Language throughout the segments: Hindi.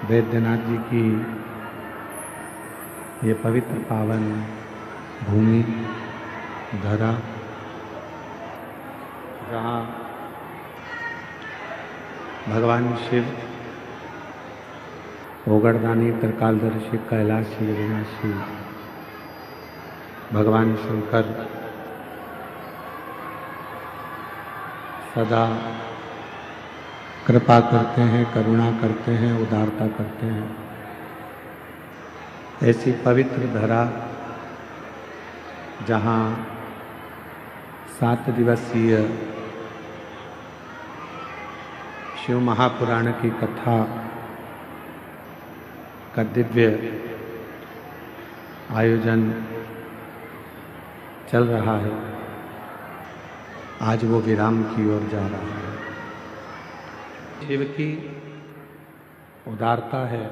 वैद्यनाथ जी की ये पवित्र पावन भूमि धरा, जहाँ भगवान शिव, ओगड़दानी, त्रिकालदर्शी, कैलाशी, विनाशी भगवान शंकर सदा कृपा करते हैं, करुणा करते हैं, उदारता करते हैं। ऐसी पवित्र धरा जहाँ 7 दिवसीय शिव महापुराण की कथा का दिव्य आयोजन चल रहा है, आज वो विराम की ओर जा रहा है। शिव की उदारता है,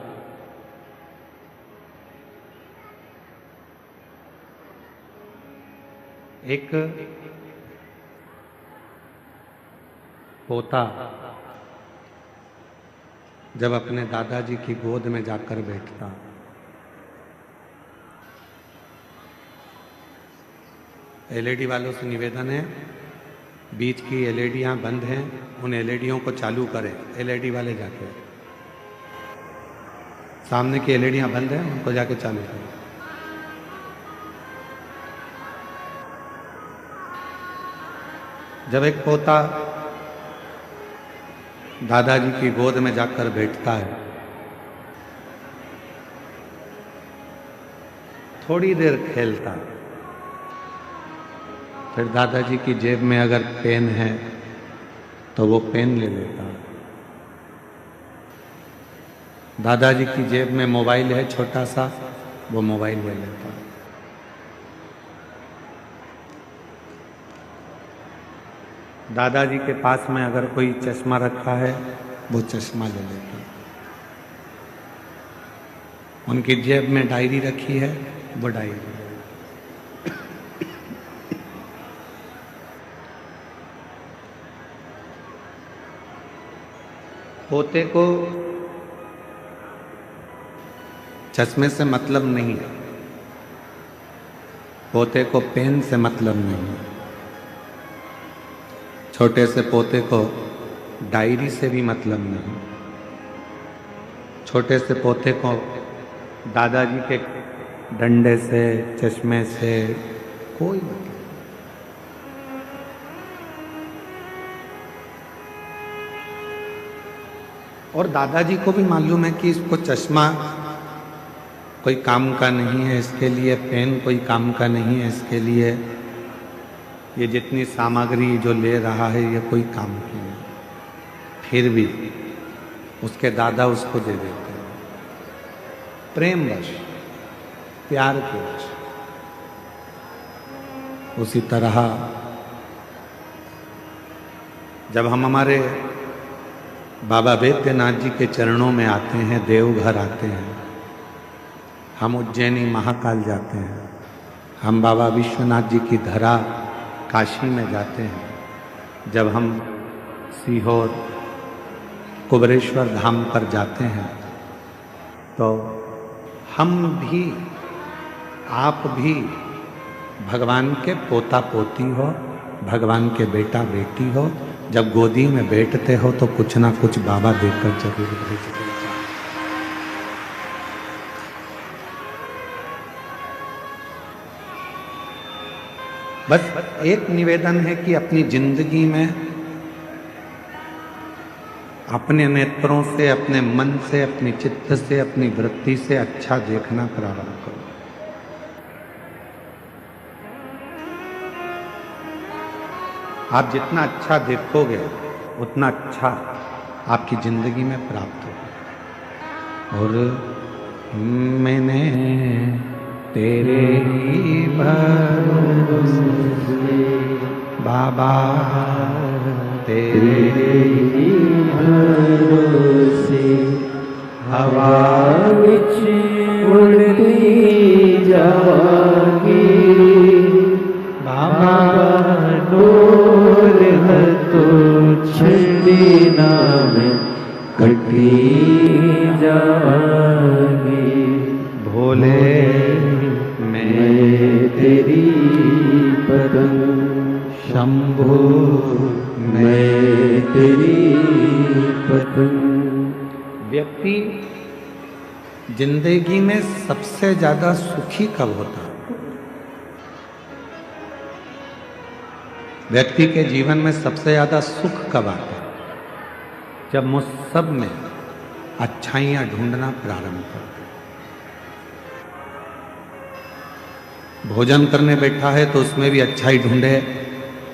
एक पोता जब अपने दादाजी की गोद में जाकर बैठता, एलईडी वालों से निवेदन है, बीच की एलईडियां बंद हैं, उन एलईडियों को चालू करें। एलईडी वाले जाके, सामने की एलईडियां बंद हैं, उनको जाके चालू करें। जब एक पोता दादाजी की गोद में जाकर बैठता है, थोड़ी देर खेलता, फिर दादाजी की जेब में अगर पेन है तो वो पेन ले लेता, दादाजी की जेब में मोबाइल है छोटा सा, वो मोबाइल ले लेता। दादाजी के पास में अगर कोई चश्मा रखा है, वो चश्मा ले लेता। उनकी जेब में डायरी रखी है, वो डायरी। पोते को चश्मे से मतलब नहीं है, पोते को पेन से मतलब नहीं है, छोटे से पोते को डायरी से भी मतलब नहीं, छोटे से पोते को दादाजी के डंडे से, चश्मे से कोई मतलब। और दादाजी को भी मालूम है कि इसको चश्मा कोई काम का नहीं है, इसके लिए पेन कोई काम का नहीं है, इसके लिए ये जितनी सामग्री जो ले रहा है ये कोई काम की नहीं। फिर भी उसके दादा उसको दे देते हैं, प्रेमवश, प्यार के वश। उसी तरह जब हम हमारे बाबा वैद्यनाथ जी के चरणों में आते हैं, देवघर आते हैं, हम उज्जैनी महाकाल जाते हैं, हम बाबा विश्वनाथ जी की धरा काशी में जाते हैं, जब हम सीहोर कुबरेश्वर धाम पर जाते हैं, तो हम भी, आप भी भगवान के पोता पोती हो, भगवान के बेटा बेटी हो, जब गोदी में बैठते हो तो कुछ ना कुछ बाबा देकर जरूर भेजते हैं। बस एक निवेदन है कि अपनी जिंदगी में अपने नेत्रों से, अपने मन से, अपनी चित्त से, अपनी वृत्ति से अच्छा देखना प्रारंभ करो। आप जितना अच्छा देखोगे उतना अच्छा आपकी जिंदगी में प्राप्त होगा। और मैंने तेरे ही भरोसे बाबा, तेरे ही भरोसे हवा विच उड़ती जागी, बाबा डोर है तो छड़ी नाम कटी जा लागे, भोले मैं तेरी पतंग, शंभो मैं तेरी पतंग। व्यक्ति जिंदगी में सबसे ज्यादा सुखी कब होता है? व्यक्ति के जीवन में सबसे ज्यादा सुख कब आता है? जब मुझ सब में अच्छाइयां ढूंढना प्रारंभ कर। भोजन करने बैठा है तो उसमें भी अच्छाई ढूंढे।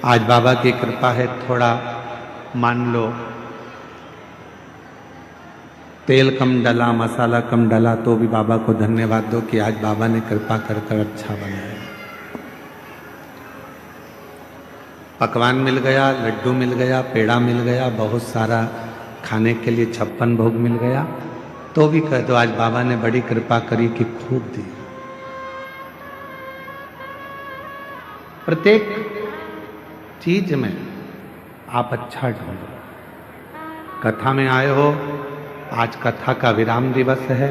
आज बाबा की कृपा है, थोड़ा मान लो तेल कम डला, मसाला कम डला, तो भी बाबा को धन्यवाद दो कि आज बाबा ने कृपा कर कर अच्छा बनाया। पकवान मिल गया, लड्डू मिल गया, पेड़ा मिल गया, बहुत सारा खाने के लिए 56 भोग मिल गया, तो भी कह दो आज बाबा ने बड़ी कृपा करी कि खूब दी। प्रत्येक चीज में आप अच्छा ढूंढो। कथा में आए हो, आज कथा का विराम दिवस है।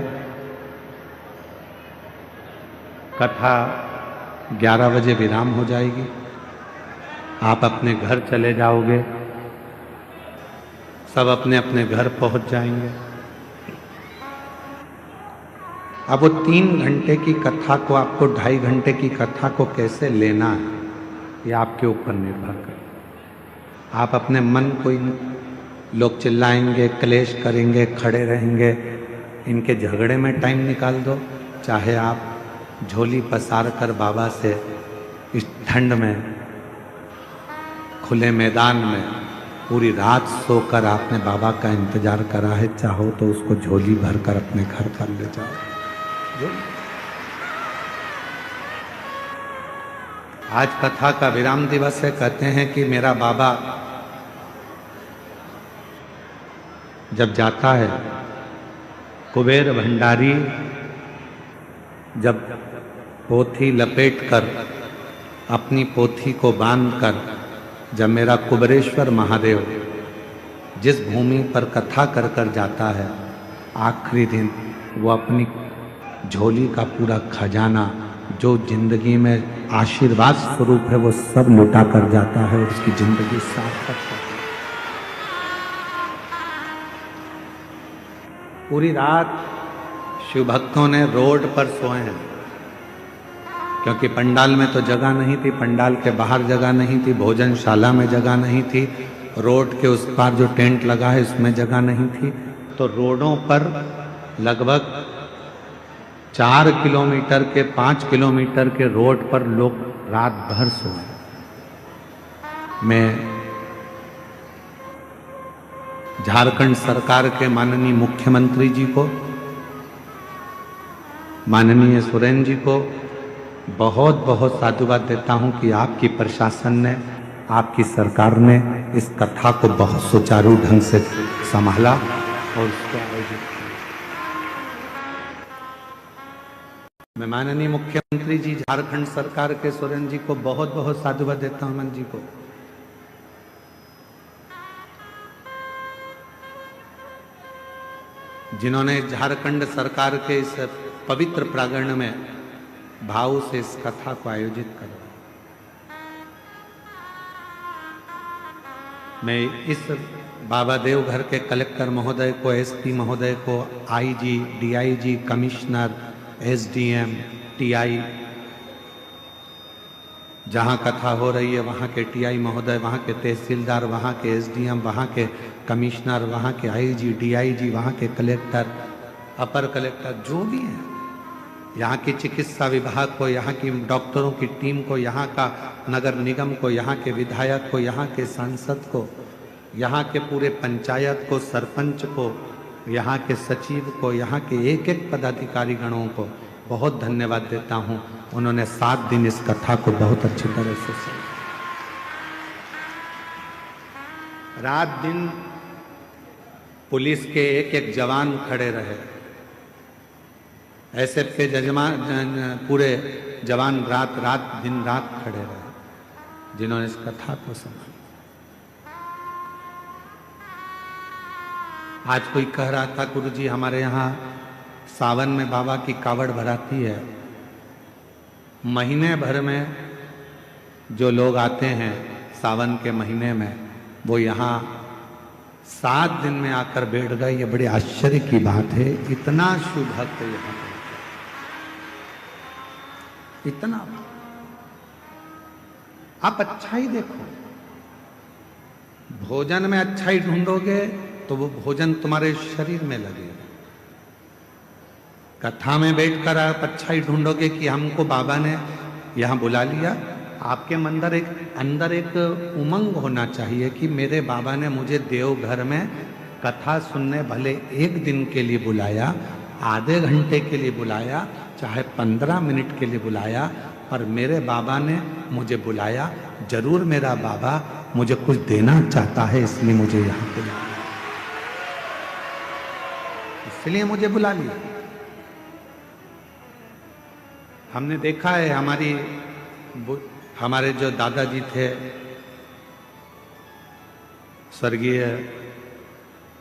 कथा 11 बजे विराम हो जाएगी, आप अपने घर चले जाओगे, सब अपने अपने घर पहुंच जाएंगे। अब वो 3 घंटे की कथा को, आपको 2.5 घंटे की कथा को कैसे लेना है, ये आपके ऊपर निर्भर करे। आप अपने मन को, लोग चिल्लाएंगे, क्लेश करेंगे, खड़े रहेंगे, इनके झगड़े में टाइम निकाल दो। चाहे आप झोली पसार कर बाबा से इस ठंड में खुले मैदान में पूरी रात सोकर आपने बाबा का इंतजार करा है, चाहो तो उसको झोली भर कर अपने घर पर ले जाओ। आज कथा का विराम दिवस है। कहते हैं कि मेरा बाबा जब जाता है, कुबेर भंडारी जब पोथी लपेटकर, अपनी पोथी को बांधकर, जब मेरा कुबेरेश्वर महादेव जिस भूमि पर कथा कर कर जाता है, आखिरी दिन वो अपनी झोली का पूरा खजाना जो जिंदगी में आशीर्वाद स्वरूप है वो सब लुटा कर जाता है और उसकी जिंदगी सार्थक होती है। पूरी रात शिव भक्तों ने रोड पर सोए हैं, क्योंकि पंडाल में तो जगह नहीं थी, पंडाल के बाहर जगह नहीं थी, भोजनशाला में जगह नहीं थी, रोड के उस पार जो टेंट लगा है उसमें जगह नहीं थी। तो रोडों पर लगभग 4 किलोमीटर के 5 किलोमीटर के रोड पर लोग रात भर सोए। मैं झारखंड सरकार के माननीय मुख्यमंत्री जी को, माननीय सोरेन जी को बहुत बहुत साधुवाद देता हूं कि आपकी प्रशासन ने, आपकी सरकार ने इस कथा को बहुत सुचारू ढंग से संभाला और उसको आयोजित किया। मैं माननीय मुख्यमंत्री जी झारखंड सरकार के सोरेन जी को बहुत बहुत साधुवाद देता हूं, मन जी को। जिन्होंने झारखंड सरकार के इस पवित्र प्रांगण में भाव से इस कथा को आयोजित करवाया। मैं इस बाबा देवघर के कलेक्टर महोदय को, एसपी महोदय को, IG, DIG, commissioner, SDM, TI, जहां कथा हो रही है वहां के टीआई महोदय, वहां के तहसीलदार, वहां के एसडीएम, वहां के कमिश्नर, वहां के आईजी, डीआईजी, वहां के कलेक्टर, अपर कलेक्टर, जो भी हैं, यहाँ की चिकित्सा विभाग को, यहाँ की डॉक्टरों की टीम को, यहाँ का नगर निगम को, यहाँ के विधायक को, यहाँ के सांसद को, यहाँ के पूरे पंचायत को, सरपंच को, यहाँ के सचिव को, यहाँ के एक एक पदाधिकारी गणों को बहुत धन्यवाद देता हूँ। उन्होंने 7 दिन इस कथा को बहुत अच्छी तरह से सही, रात दिन पुलिस के एक एक जवान खड़े रहे, एसएफ के जजमान, पूरे जवान रात दिन रात खड़े रहे, जिन्होंने इस कथा को संभाला। आज कोई कह रहा था गुरुजी हमारे यहाँ सावन में बाबा की कावड़ भराती है, महीने भर में जो लोग आते हैं सावन के महीने में वो यहाँ 7 दिन में आकर बैठ गए। ये बड़े आश्चर्य की बात है, इतना शुभ भक्त यहाँ पे, इतना। आप अच्छाई देखो, भोजन में अच्छाई ढूंढोगे तो वो भोजन तुम्हारे शरीर में लगेगा। कथा में बैठकर आप अच्छाई ढूंढोगे कि हमको बाबा ने यहां बुला लिया, आपके अंदर एक उमंग होना चाहिए कि मेरे बाबा ने मुझे देवघर में कथा सुनने भले 1 दिन के लिए बुलाया, आधे घंटे के लिए बुलाया, चाहे 15 मिनट के लिए बुलाया, पर मेरे बाबा ने मुझे बुलाया। जरूर मेरा बाबा मुझे कुछ देना चाहता है, इसलिए मुझे यहाँ बुलाया, इसलिए मुझे बुला लिया। हमने देखा है हमारे जो दादाजी थे स्वर्गीय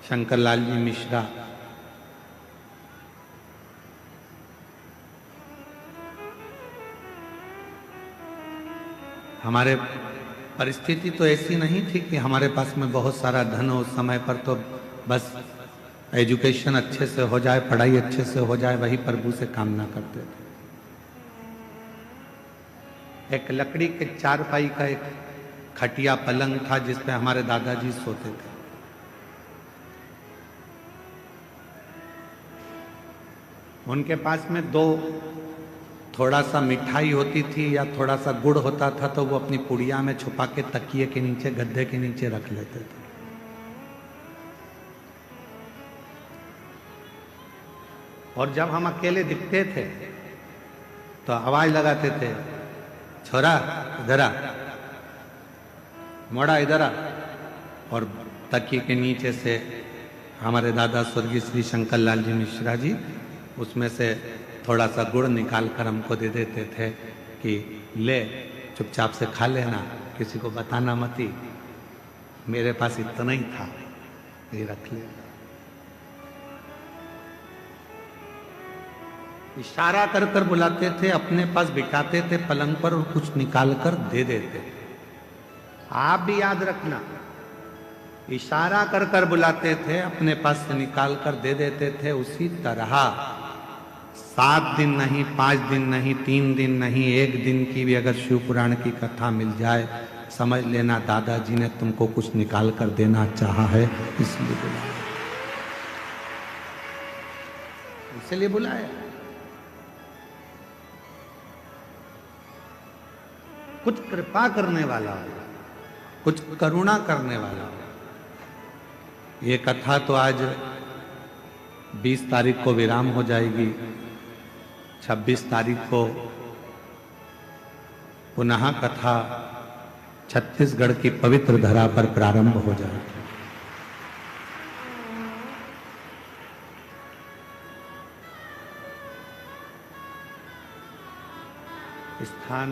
शंकरलाल जी मिश्रा, हमारे परिस्थिति तो ऐसी नहीं थी कि हमारे पास में बहुत सारा धन हो। उस समय पर तो बस एजुकेशन अच्छे से हो जाए, पढ़ाई अच्छे से हो जाए, वही प्रभु से कामना करते थे। एक लकड़ी के 4 पाई का एक खटिया पलंग था जिस पे हमारे दादाजी सोते थे। उनके पास में 2 थोड़ा सा मिठाई होती थी या थोड़ा सा गुड़ होता था तो वो अपनी पुड़िया में छुपा के तकिए के नीचे, गद्दे के नीचे रख लेते थे। और जब हम अकेले दिखते थे तो आवाज लगाते थे, छोरा इधर आ, मोड़ा इधर आ। और तकिए के नीचे से हमारे दादा स्वर्गीय श्री शंकरलाल जी मिश्रा जी उसमें से थोड़ा सा गुड़ निकाल कर हमको दे देते थे कि ले चुपचाप से खा लेना, किसी को बताना मत ही, मेरे पास इतना ही था, ये रख ले। इशारा कर कर बुलाते थे, अपने पास बिठाते थे पलंग पर और कुछ निकाल कर दे देते। आप भी याद रखना, इशारा कर कर बुलाते थे, अपने पास से निकाल कर दे देते थे। उसी तरह 7 दिन नहीं, 5 दिन नहीं, 3 दिन नहीं, 1 दिन की भी अगर शिव पुराण की कथा मिल जाए, समझ लेना दादाजी ने तुमको कुछ निकाल कर देना चाहा है, इसलिए बुलाया, इसलिए बुलाया। कुछ कृपा करने वाला हो, कुछ करुणा करने वाला हो। ये कथा तो आज 20 तारीख को विराम हो जाएगी, 26 तारीख को पुनः कथा छत्तीसगढ़ की पवित्र धरा पर प्रारंभ हो जाएगी। स्थान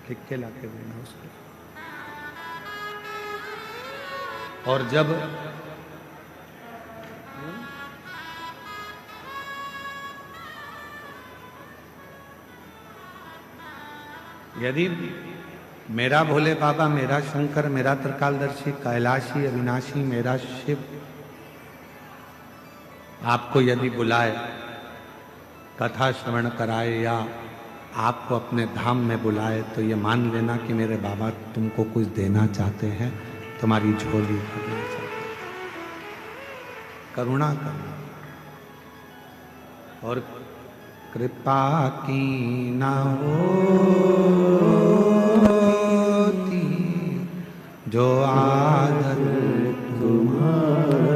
लिख के लाके देना उसको। और जब यदि मेरा भोले बाबा, मेरा शंकर, मेरा त्रिकालदर्शी, कैलाशी, अविनाशी, मेरा शिव आपको यदि बुलाए, कथा श्रवण कराए या आपको अपने धाम में बुलाए, तो ये मान लेना कि मेरे बाबा तुमको कुछ देना चाहते हैं, तुम्हारी झोली भरना चाहते हैं, करुणा करना। और कृपा की ना होती जो आदत तुम्हारी,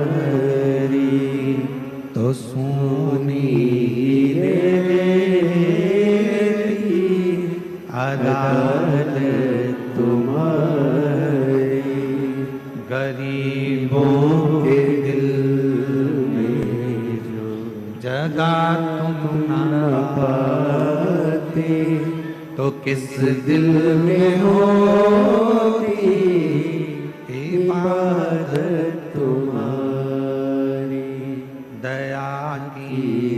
तो सुनी अदालत तुम्हारी, गरीबों के दिल में जो जगा तुम ना पाते, तो किस दिल में होती इबादत तुम्हारी।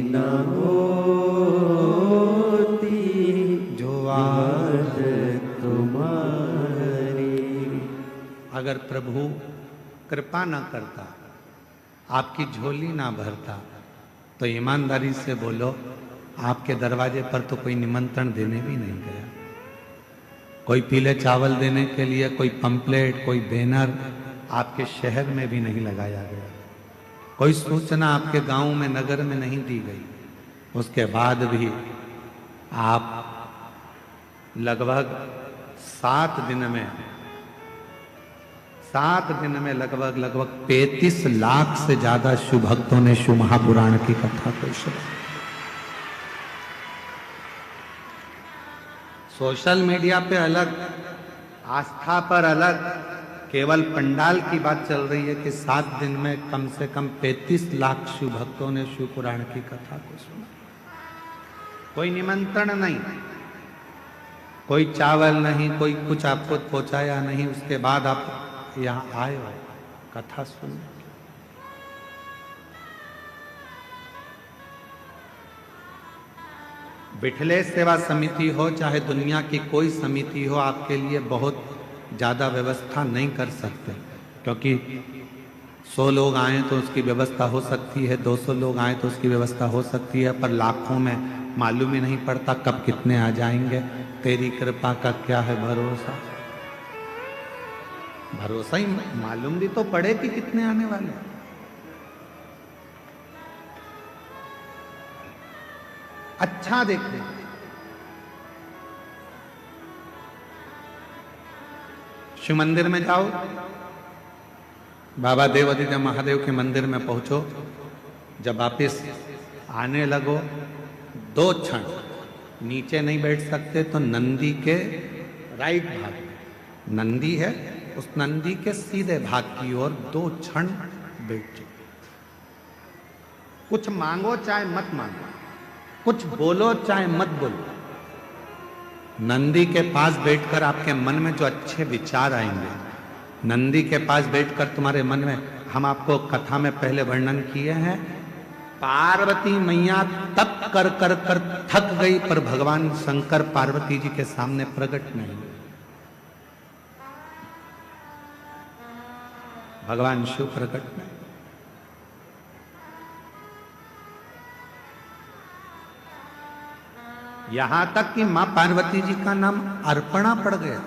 न होती जो आज तुम्हारी। अगर प्रभु कृपा ना करता, आपकी झोली ना भरता, तो ईमानदारी से बोलो, आपके दरवाजे पर तो कोई निमंत्रण देने भी नहीं गया। कोई पीले चावल देने के लिए कोई पंपलेट, कोई बैनर आपके शहर में भी नहीं लगाया गया। कोई सूचना आपके गांव में, नगर में नहीं दी गई। उसके बाद भी आप लगभग 7 दिन में लगभग 35 लाख से ज्यादा शिव भक्तों ने शिव महापुराण की कथा को सुना। सोशल मीडिया पे अलग, आस्था पर अलग, केवल पंडाल की बात चल रही है कि 7 दिन में कम से कम 35 लाख शिव भक्तों ने शिव पुराण की कथा को सुना। कोई निमंत्रण नहीं, कोई चावल नहीं, कोई कुछ आपको पहुंचाया नहीं, उसके बाद आप यहाँ आए हो कथा सुनने। बिठले सेवा समिति हो चाहे दुनिया की कोई समिति हो, आपके लिए बहुत ज़्यादा व्यवस्था नहीं कर सकते, क्योंकि 100 लोग आए तो उसकी व्यवस्था हो सकती है, 200 लोग आए तो उसकी व्यवस्था हो सकती है, पर लाखों में मालूम ही नहीं पड़ता कब कितने आ जाएंगे। तेरी कृपा का क्या है भरोसा? भरोसा ही मालूम भी तो पड़े कि कितने आने वाले। अच्छा देखते, शिव मंदिर में जाओ, बाबा देवादिदेव महादेव के मंदिर में पहुंचो, जब वापिस आने लगो 2 क्षण नीचे नहीं बैठ सकते तो नंदी के राइट भाग, नंदी है, उस नंदी के सीधे भाग की ओर 2 क्षण बैठ जाओ। कुछ मांगो चाहे मत मांगो, कुछ बोलो चाहे मत बोलो, नंदी के पास बैठकर आपके मन में जो अच्छे विचार आएंगे, नंदी के पास बैठकर तुम्हारे मन में, हम आपको कथा में पहले वर्णन किए हैं, पार्वती मैया तप कर कर कर थक गई, पर भगवान शंकर पार्वती जी के सामने प्रकट नहीं। भगवान शिव प्रकट नहीं। यहां तक कि मां पार्वती जी का नाम अर्पणा पड़ गया,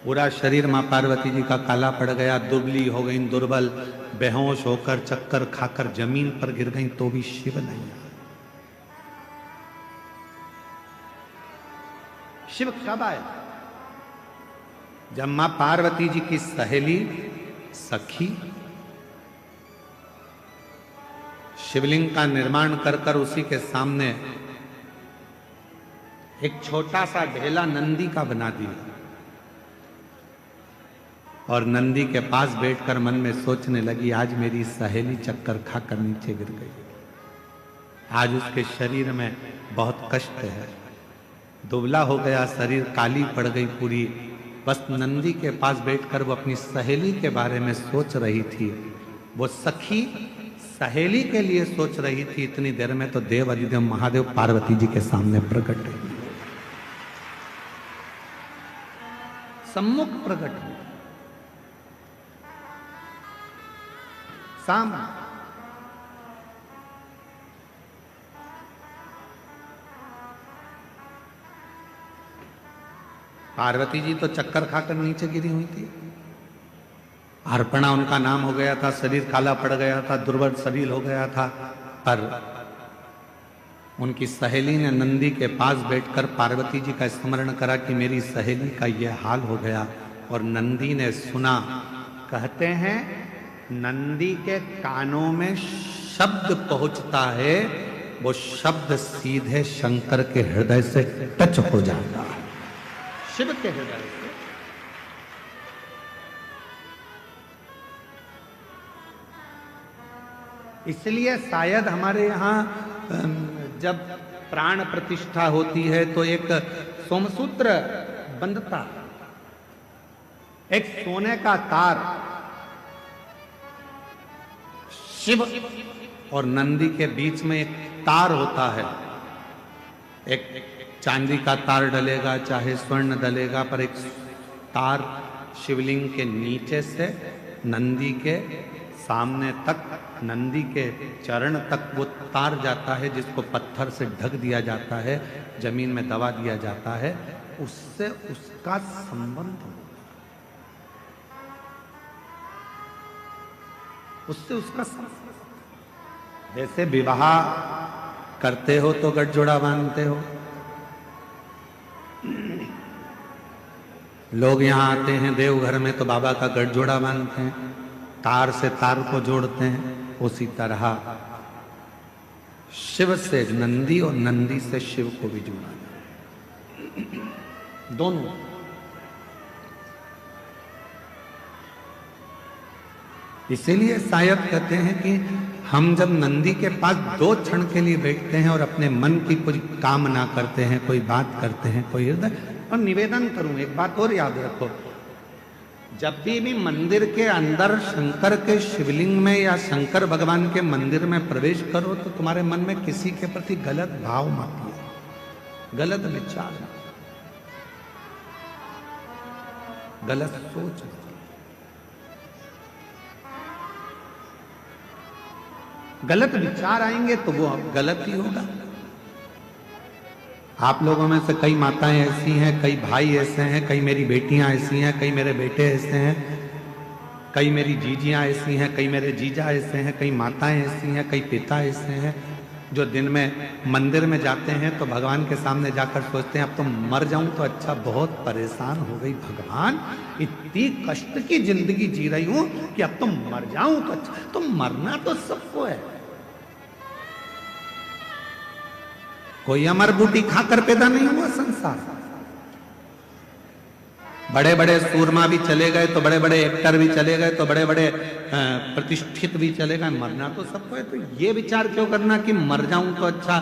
पूरा शरीर मां पार्वती जी का काला पड़ गया, दुबली हो गई, दुर्बल, बेहोश होकर चक्कर खाकर जमीन पर गिर गई, तो भी शिव नहीं आया। शिव कब आए? जब मां पार्वती जी की सहेली सखी शिवलिंग का निर्माण कर कर उसी के सामने एक छोटा सा ढेला नंदी का बना दिया, और नंदी के पास बैठकर मन में सोचने लगी, आज मेरी सहेली चक्कर खाकर नीचे गिर गई, आज उसके शरीर में बहुत कष्ट है, दुबला हो गया शरीर, काली पड़ गई पूरी। बस नंदी के पास बैठकर वो अपनी सहेली के बारे में सोच रही थी। वो सखी सहेली के लिए सोच रही थी, इतनी देर में तो देव अधिदेव महादेव पार्वती जी के सामने प्रकट हुए, सम्मुख प्रकट हुए, सामने। पार्वती जी तो चक्कर खाकर नीचे गिरी हुई थी, अर्पणा उनका नाम हो गया था, शरीर काला पड़ गया था, दुर्बल शरीर हो गया था, पर उनकी सहेली ने नंदी के पास बैठकर पार्वती जी का स्मरण करा कि मेरी सहेली का यह हाल हो गया, और नंदी ने सुना। कहते हैं नंदी के कानों में शब्द पहुंचता है, वो शब्द सीधे शंकर के हृदय से टच हो जाता है, शिव के हृदय से। इसलिए शायद हमारे यहाँ जब प्राण प्रतिष्ठा होती है तो एक सोमसूत्र बंधता, एक सोने का तार शिव और नंदी के बीच में एक तार होता है, एक चांदी का तार डलेगा चाहे स्वर्ण डलेगा, पर एक तार शिवलिंग के नीचे से नंदी के सामने तक, नंदी के चरण तक वो तार जाता है, जिसको पत्थर से ढक दिया जाता है, जमीन में दबा दिया जाता है, उससे उसका संबंध होता है, उससे उसका संबंध। जैसे विवाह करते हो तो गठजोड़ा बांधते हो, लोग यहां आते हैं देवघर में तो बाबा का गठजोड़ा बांधते हैं, तार से तार को जोड़ते हैं। उसी तरह शिव से नंदी और नंदी से शिव को भी जोड़ा दोनों। इसीलिए शायद कहते हैं कि हम जब नंदी के पास 2 क्षण के लिए बैठते हैं और अपने मन की कुछ कामना करते हैं, कोई बात करते हैं, कोई हृदय। और निवेदन करूं, एक बात और याद रखो, जब भी मंदिर के अंदर शंकर के शिवलिंग में या शंकर भगवान के मंदिर में प्रवेश करो तो तुम्हारे मन में किसी के प्रति गलत भाव मत लो, गलत विचार, गलत सोच। गलत विचार आएंगे तो वो गलत ही होगा। आप लोगों में से कई माताएं ऐसी हैं, कई भाई ऐसे हैं, कई मेरी बेटियां ऐसी हैं, कई मेरे बेटे ऐसे हैं, कई मेरी जीजियां ऐसी हैं, कई मेरे जीजा ऐसे हैं, कई माताएं ऐसी हैं, कई पिता ऐसे हैं, जो दिन में मंदिर में जाते हैं तो भगवान के सामने जाकर सोचते हैं अब तो मर जाऊं तो अच्छा, बहुत परेशान हो गई भगवान, इतनी कष्ट की जिंदगी जी रही हूं कि अब तो मर जाऊं तो अच्छा। तो मरना तो सबको है, कोई अमर बूटी खाकर पैदा नहीं हुआ संसार। बड़े बड़े सूरमा भी चले गए तो बड़े बड़े एक्टर भी चले गए तो बड़े बड़े प्रतिष्ठित भी चले गए, मरना तो सबको है। तो ये विचार क्यों करना कि मर जाऊं तो अच्छा,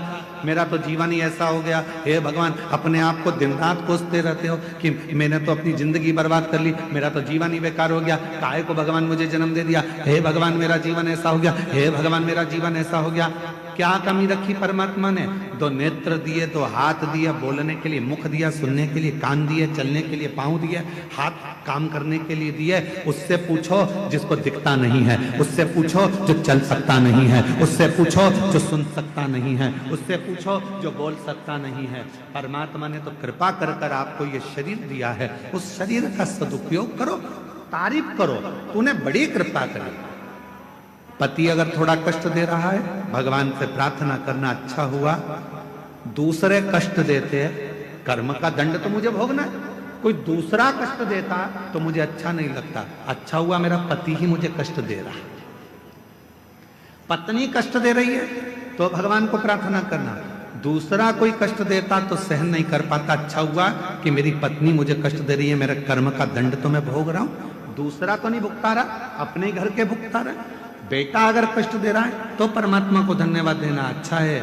मेरा तो जीवन ही ऐसा हो गया। हे भगवान, अपने आप को दिन रात कोसते रहते हो कि मैंने तो अपनी जिंदगी बर्बाद कर ली, मेरा तो जीवन ही बेकार हो गया, काहे को भगवान मुझे जन्म दे दिया, हे भगवान मेरा जीवन ऐसा हो गया, हे भगवान मेरा जीवन ऐसा हो गया। क्या कमी रखी परमात्मा ने? 2 नेत्र दिए, 2 हाथ दिया, बोलने के लिए मुख दिया, सुनने के लिए कान दिए, चलने के लिए पांव दिए, हाथ काम करने के लिए दिए। उससे पूछो जिसको दिखता नहीं है, उससे पूछो जो चल सकता नहीं है, उससे पूछो जो सुन सकता नहीं है, उससे पूछो जो बोल सकता नहीं है। परमात्मा ने तो कृपा कर कर आपको ये शरीर दिया है, उस शरीर का सदुपयोग करो, तारीफ करो, तूने बड़ी कृपा करी। पति अगर थोड़ा कष्ट दे रहा है, भगवान से प्रार्थना करना, अच्छा हुआ दूसरे कष्ट देते हैं, कर्म का दंड तो मुझे भोगना है। कोई दूसरा कष्ट देता तो मुझे अच्छा नहीं लगता, अच्छा हुआ मेरा पति ही मुझे कष्ट दे रहा है। पत्नी कष्ट दे रही है तो भगवान को प्रार्थना करना, दूसरा कोई कष्ट देता तो सहन नहीं कर पाता, अच्छा हुआ कि मेरी पत्नी मुझे कष्ट दे रही है, मेरे कर्म का दंड तो मैं भोग रहा हूं, दूसरा तो नहीं भुगता रहा, अपने घर के भुगता रहा। बेटा अगर कष्ट दे रहा है तो परमात्मा को धन्यवाद देना, अच्छा है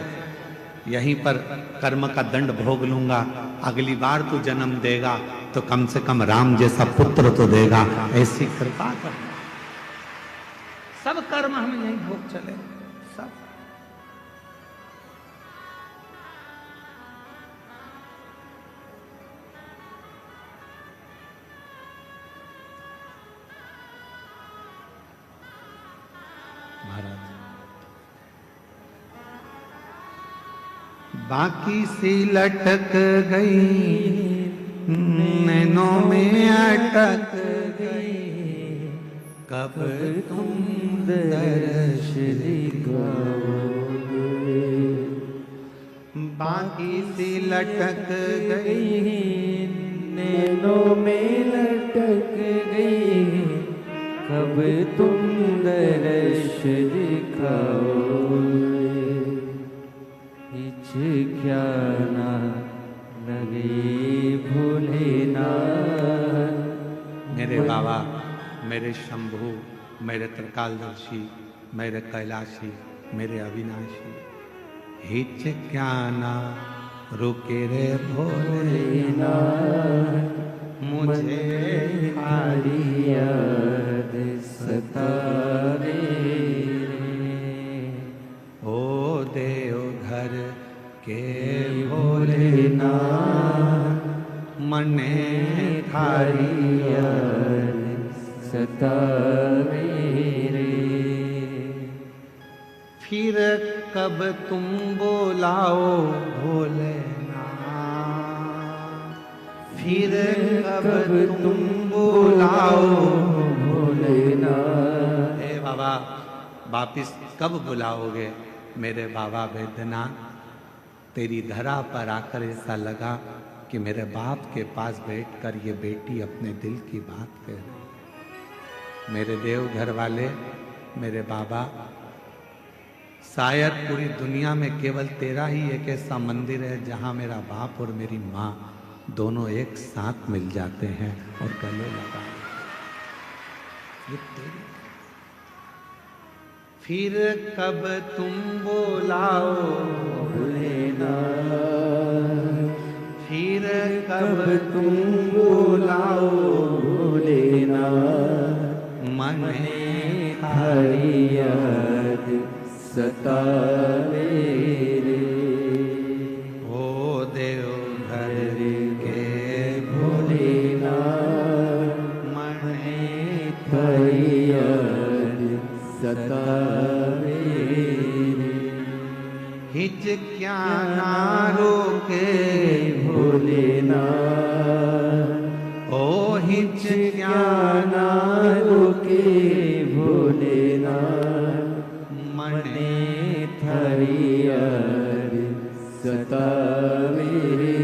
यहीं पर कर्म का दंड भोग लूंगा, अगली बार तू जन्म देगा तो कम से कम राम जैसा पुत्र तो देगा, ऐसी कृपा कर। सब कर्म हम यहीं भोग चले, सब। बाकी सी लटक गई, नैनों में अटक गई, कब तुम दर्श दिखाओगे। बाकी सी लटक गई, नैनों में लटक गई, कब तुम दर्श दिखाओगे। क्या ना लगे भोलेनाथ। मेरे बाबा, मेरे शंभु, मेरे त्रिकालदर्शी, मेरे कैलाशी, मेरे अविनाशी, हिच क्या ना रुके रे भोलेनाथ, मुझे खाली याद सतावे। घर के भोलेनाथ मने थारी सतावे रे। फिर कब तुम बोलाओ भोलेनाथ, फिर कब तुम बुलाओ भोलेनाथ। हे बाबा वापिस कब बुलाओगे मेरे बाबा वैद्यनाथ। तेरी धरा पर आकर ऐसा लगा कि मेरे बाप के पास बैठकर ये बेटी अपने दिल की बात कह रही। मेरे देव घर वाले, मेरे बाबा, शायद पूरी दुनिया में केवल तेरा ही एक ऐसा मंदिर है जहां मेरा बाप और मेरी माँ दोनों एक साथ मिल जाते हैं और गले लगा। फिर कब तुम बोलाओ भोलेनाथ, फिर कब तुम बोलाओ भोलेनाथ। मने थारी याद सतावे रे। ओ देव घर के भोलेनाथ, मने थारी याद सतावे रे। हिचक्या ना रोके भोलेनाथ, ओ हिचक्या ना रोके भोलेनाथ। मने थारी याद सतावे रे।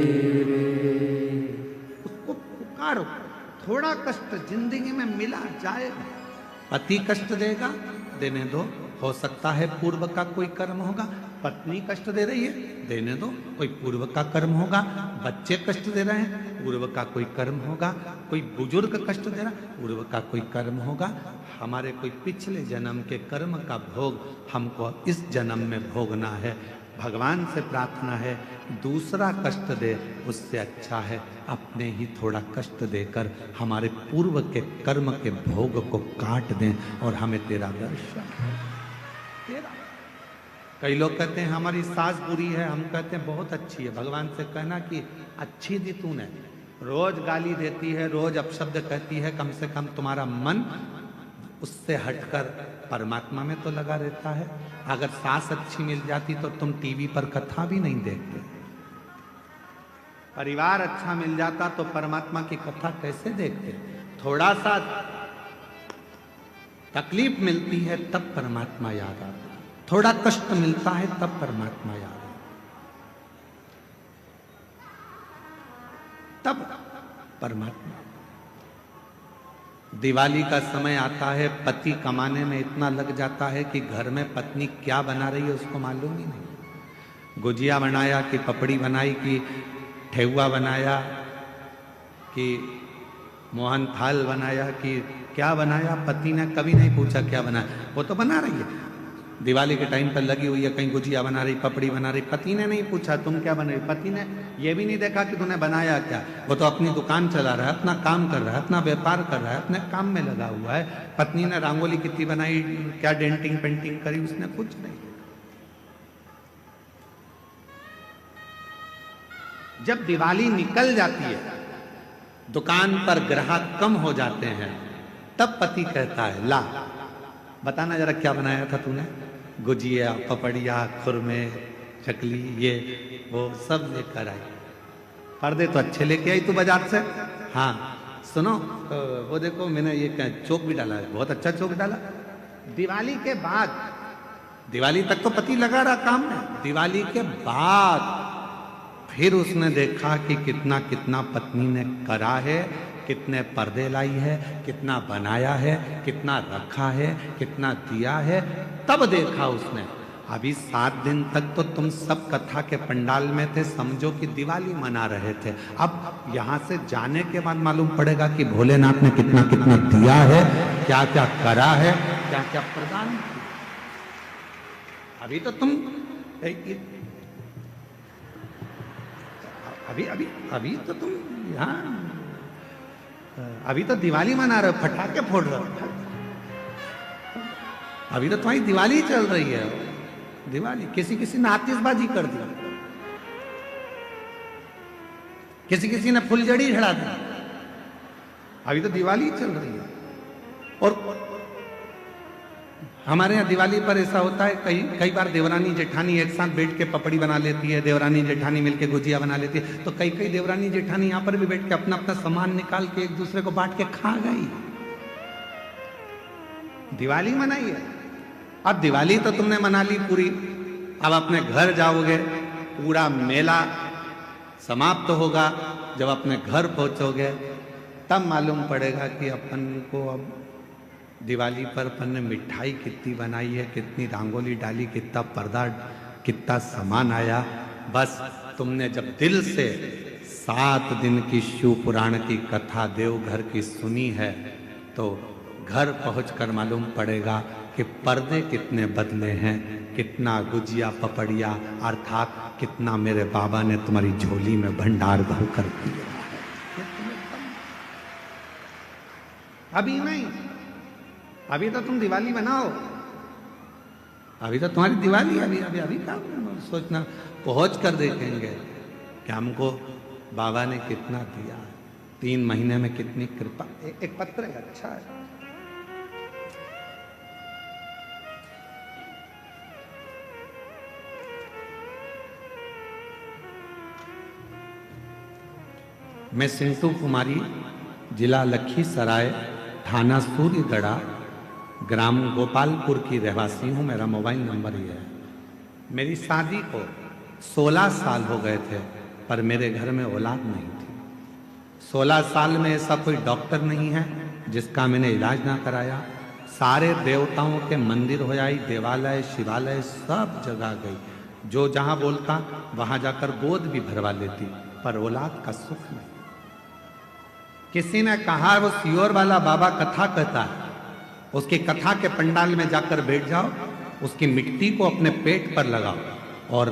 उसको पुकारो, थोड़ा कष्ट जिंदगी में मिला जाएगा। पति कष्ट देगा, देने दो, हो सकता है पूर्व का कोई कर्म होगा। पत्नी कष्ट दे रही है, देने दो, कोई पूर्व का कर्म होगा। बच्चे कष्ट दे रहे हैं, पूर्व का कोई कर्म होगा। कोई बुजुर्ग कष्ट दे रहा है, पूर्व का कोई कर्म होगा। हमारे कोई पिछले जन्म के कर्म का भोग हमको इस जन्म में भोगना है। भगवान से प्रार्थना है दूसरा कष्ट दे उससे अच्छा है अपने ही थोड़ा कष्ट देकर हमारे पूर्व के कर्म के भोग को काट दें और हमें तेरा दर्शन तेरा। कई लोग कहते हैं हमारी सास बुरी है, हम कहते हैं बहुत अच्छी है। भगवान से कहना कि अच्छी दी तूने, रोज गाली देती है, रोज अपशब्द कहती है, कम से कम तुम्हारा मन उससे हटकर परमात्मा में तो लगा रहता है। अगर सास अच्छी मिल जाती तो तुम टीवी पर कथा भी नहीं देखते। परिवार अच्छा मिल जाता तो परमात्मा की कथा कैसे देखते। थोड़ा सा तकलीफ मिलती है तब परमात्मा याद आता है, थोड़ा कष्ट मिलता है तब परमात्मा याद आता है, तब परमात्मा। दिवाली का समय आता है, पति कमाने में इतना लग जाता है कि घर में पत्नी क्या बना रही है उसको मालूम ही नहीं। गुजिया बनाया कि पपड़ी बनाई कि ठेहुआ बनाया कि मोहन थाल बनाया कि क्या बनाया, पति ने कभी नहीं पूछा क्या बनाया, वो तो बना रही है। दिवाली के टाइम पर लगी हुई है, कहीं गुजिया बना रही, पपड़ी बना रही, पति ने नहीं पूछा तुम क्या बना रही। पति ने ये भी नहीं देखा कि तूने बनाया क्या, वो तो अपनी दुकान चला रहा है, अपना काम कर रहा है, अपना व्यापार कर रहा है, अपने काम में लगा हुआ है। पत्नी ने रंगोली कितनी बनाई, क्या डेंटिंग पेंटिंग करी, उसने कुछ नहीं। जब दिवाली निकल जाती है, दुकान पर ग्राहक कम हो जाते हैं, तब पति कहता है ला बताना जरा क्या बनाया था तूने। गुजिया, पपड़िया, खुरमे, चकली, ये वो सब लेकर आई। पर्दे तो अच्छे लेके आई तू बाजार से। हाँ सुनो, वो देखो मैंने ये चौक भी डाला है, बहुत अच्छा चौक डाला। दिवाली के बाद, दिवाली तक तो पति लगा रहा काम में, दिवाली के बाद फिर उसने देखा कि कितना कितना पत्नी ने करा है, कितने पर्दे लाई है, कितना बनाया है, कितना रखा है, कितना दिया है। तब देखा उसने अभी 7 दिन तक तो तुम सब कथा के पंडाल में थे, समझो कि दिवाली मना रहे थे। अब यहाँ से जाने के बाद मालूम पड़ेगा कि भोलेनाथ ने कितना कितना दिया है, क्या क्या करा है, क्या क्या प्रदान किया। अभी तो तुम अभी तो तुम यहाँ अभी तो दिवाली मना रहे हो, पटाखे फोड़ रहे हो, अभी तो तुम्हारी दिवाली चल रही है। दिवाली। किसी किसी ने आतिशबाजी कर दी, किसी किसी ने फुलझड़ी चढ़ा दी। अभी तो दिवाली चल रही है। और हमारे यहाँ दिवाली पर ऐसा होता है, कई बार देवरानी जेठानी एक साथ बैठ के पपड़ी बना लेती है, देवरानी जेठानी मिलके गुजिया बना लेती है। तो कई देवरानी जेठानी यहाँ पर भी बैठ के अपना अपना सामान निकाल के एक दूसरे को बांट के खा गई। दिवाली मनाई है। अब दिवाली तो तुमने मना ली पूरी, अब अपने घर जाओगे, पूरा मेला समाप्त होगा। जब अपने घर पहुंचोगे तब मालूम पड़ेगा कि अपन को अब दिवाली पर अपन ने मिठाई कितनी बनाई है, कितनी रंगोली डाली, कितना पर्दा, कितना सामान आया। बस तुमने जब दिल से 7 दिन की शिव पुराण की कथा देवघर की सुनी है तो घर पहुंचकर मालूम पड़ेगा कि पर्दे कितने बदले हैं, कितना गुजिया पपड़िया अर्थात कितना मेरे बाबा ने तुम्हारी झोली में भंडार भर कर दिया है। अभी नहीं, अभी तो तुम दिवाली मनाओ, अभी तो तुम्हारी दिवाली। अभी क्या सोचना, पहुंच कर देखेंगे कि हमको बाबा ने कितना दिया, 3 महीने में कितनी कृपा। एक पत्र है, अच्छा है। मैं सिंटू कुमारी, जिला लखीसराय, थाना सूर्यगढ़ा, ग्राम गोपालपुर की रहवासी हूँ। मेरा मोबाइल नंबर ये है। मेरी शादी को 16 साल हो गए थे पर मेरे घर में औलाद नहीं थी। 16 साल में ऐसा कोई डॉक्टर नहीं है जिसका मैंने इलाज ना कराया। सारे देवताओं के मंदिर हो आई, देवालय शिवालय सब जगह गई, जो जहाँ बोलता वहाँ जाकर गोद भी भरवा लेती, पर औलाद का सुख नहीं। किसी ने कहा वो सियोर वाला बाबा कथा कहता है, उसकी कथा के पंडाल में जाकर बैठ जाओ, उसकी मिट्टी को अपने पेट पर लगाओ और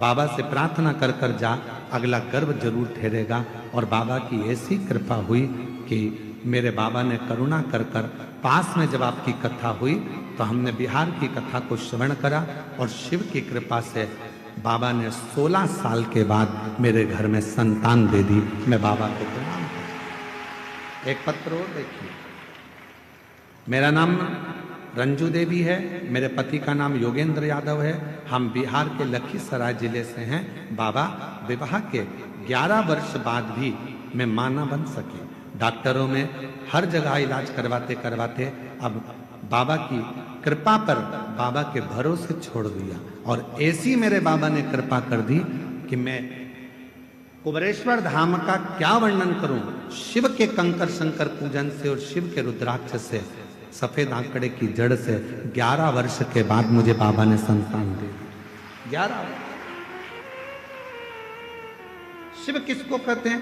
बाबा से प्रार्थना कर कर जा, अगला गर्भ जरूर ठहरेगा। और बाबा की ऐसी कृपा हुई कि मेरे बाबा ने करुणा कर कर पास में जब आपकी कथा हुई तो हमने बिहार की कथा को श्रवण करा और शिव की कृपा से बाबा ने 16 साल के बाद मेरे घर में संतान दे दी। मैं बाबा को प्रणाम करता। एक पत्र और देखिए। मेरा नाम रंजू देवी है, मेरे पति का नाम योगेंद्र यादव है। हम बिहार के लखीसराय जिले से हैं। बाबा, विवाह के 11 वर्ष बाद भी मैं मां ना बन सके। डॉक्टरों में हर जगह इलाज करवाते करवाते अब बाबा की कृपा पर बाबा के भरोसे छोड़ दिया। और ऐसी मेरे बाबा ने कृपा कर दी कि मैं कुबरेश्वर धाम का क्या वर्णन करूं। शिव के कंकर शंकर पूजन से और शिव के रुद्राक्ष से, सफेद आंकड़े की जड़ से 11 वर्ष के बाद मुझे बाबा ने संतान दे दी। 11। शिव किसको कहते हैं?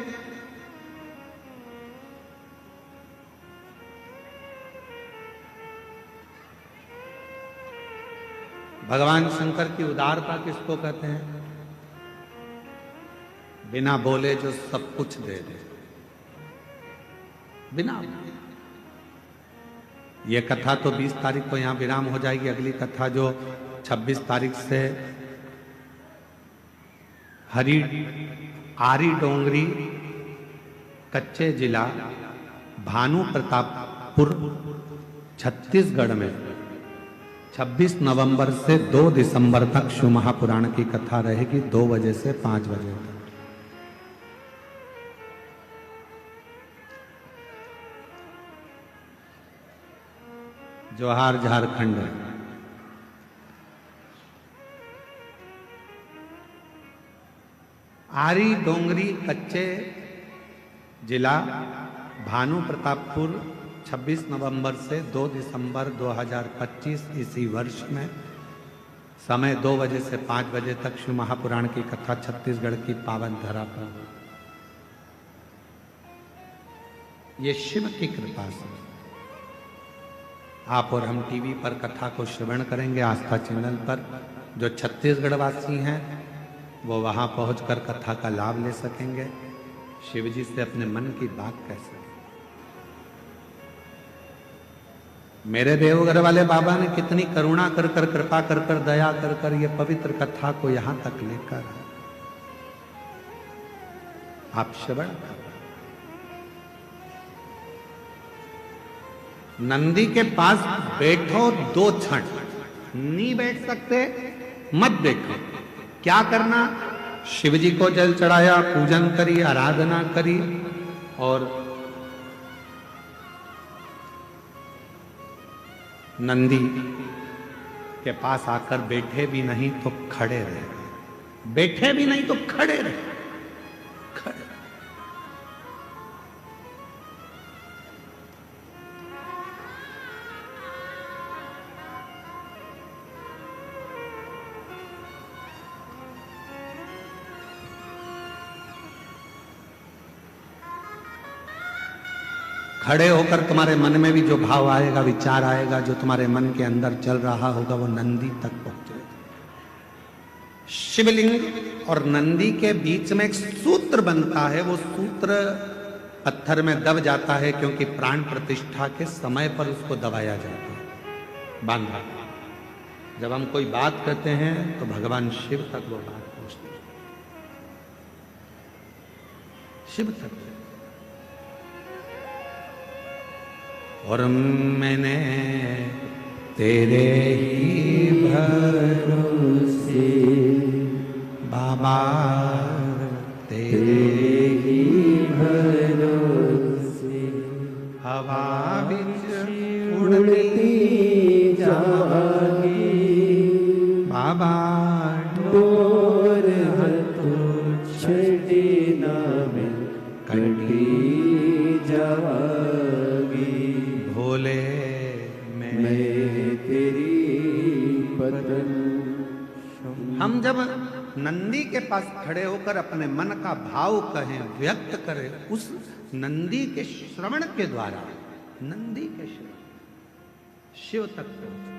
भगवान शंकर की उदारता किसको कहते हैं? बिना बोले जो सब कुछ दे दे, बिना। ये कथा तो 20 तारीख को यहाँ विराम हो जाएगी। अगली कथा जो 26 तारीख से आरी डोंगरी, कच्चे जिला, भानु प्रतापपुर, छत्तीसगढ़ में 26 नवंबर से 2 दिसंबर तक शिव महापुराण की कथा रहेगी, 2 बजे से 5 बजे तक। जोहार झारखंड। आरी डोंगरी, कच्चे जिला, भानु प्रतापपुर, 26 नवंबर से 2 दिसंबर 2025 इसी वर्ष में, समय 2 बजे से 5 बजे तक शिव महापुराण की कथा छत्तीसगढ़ की पावन धरा पर। ये शिव की कृपा से आप और हम टीवी पर कथा को श्रवण करेंगे, आस्था चैनल पर। जो छत्तीसगढ़ वासी हैं वो वहां पहुंचकर कथा का लाभ ले सकेंगे, शिव जी से अपने मन की बात कह सकेंगे। मेरे देवघर वाले बाबा ने कितनी करुणा कर कर, कृपा कर कर, दया कर कर ये पवित्र कथा को यहां तक लेकर आप श्रवण कर। नंदी के पास बैठो 2 क्षण, नहीं बैठ सकते मत बैठो। क्या करना? शिव जी को जल चढ़ाया, पूजन करी, आराधना करी और नंदी के पास आकर बैठे भी नहीं तो खड़े रहे, बैठे भी नहीं तो खड़े रहे, खड़े। खड़े होकर तुम्हारे मन में भी जो भाव आएगा, विचार आएगा, जो तुम्हारे मन के अंदर चल रहा होगा, वो नंदी तक पहुंचेगा। शिवलिंग और नंदी के बीच में एक सूत्र बनता है, वो सूत्र पत्थर में दब जाता है क्योंकि प्राण प्रतिष्ठा के समय पर उसको दबाया जाता है, बांधा। जब हम कोई बात करते हैं तो भगवान शिव तक वो बात पहुंचती है, शिव तक। और मैंने तेरे ही भरोसे बाबा, तेरे ही भरोसे हवा बिच उड़ती जागी बाबा, डोर हथों छड़ी ना में कटी जागी। भोले मैं तेरी बदन। हम जब नंदी के पास खड़े होकर अपने मन का भाव कहें, व्यक्त करें, उस नंदी के श्रवण के द्वारा, नंदी के श्रवण शिव तक पहुंचे।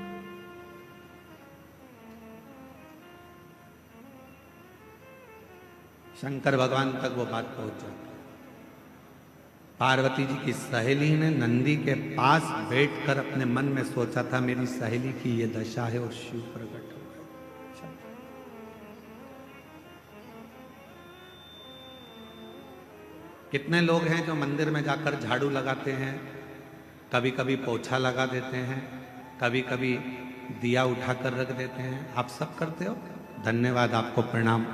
शंकर भगवान तक वो बात पहुंच जाती। पार्वती जी की सहेली ने नंदी के पास बैठकर अपने मन में सोचा था मेरी सहेली की ये दशा है, और शिव प्रकट हो गए। कितने लोग हैं जो मंदिर में जाकर झाड़ू लगाते हैं, कभी कभी पोछा लगा देते हैं, कभी कभी दिया उठाकर रख देते हैं। आप सब करते हो, धन्यवाद, आपको प्रणाम,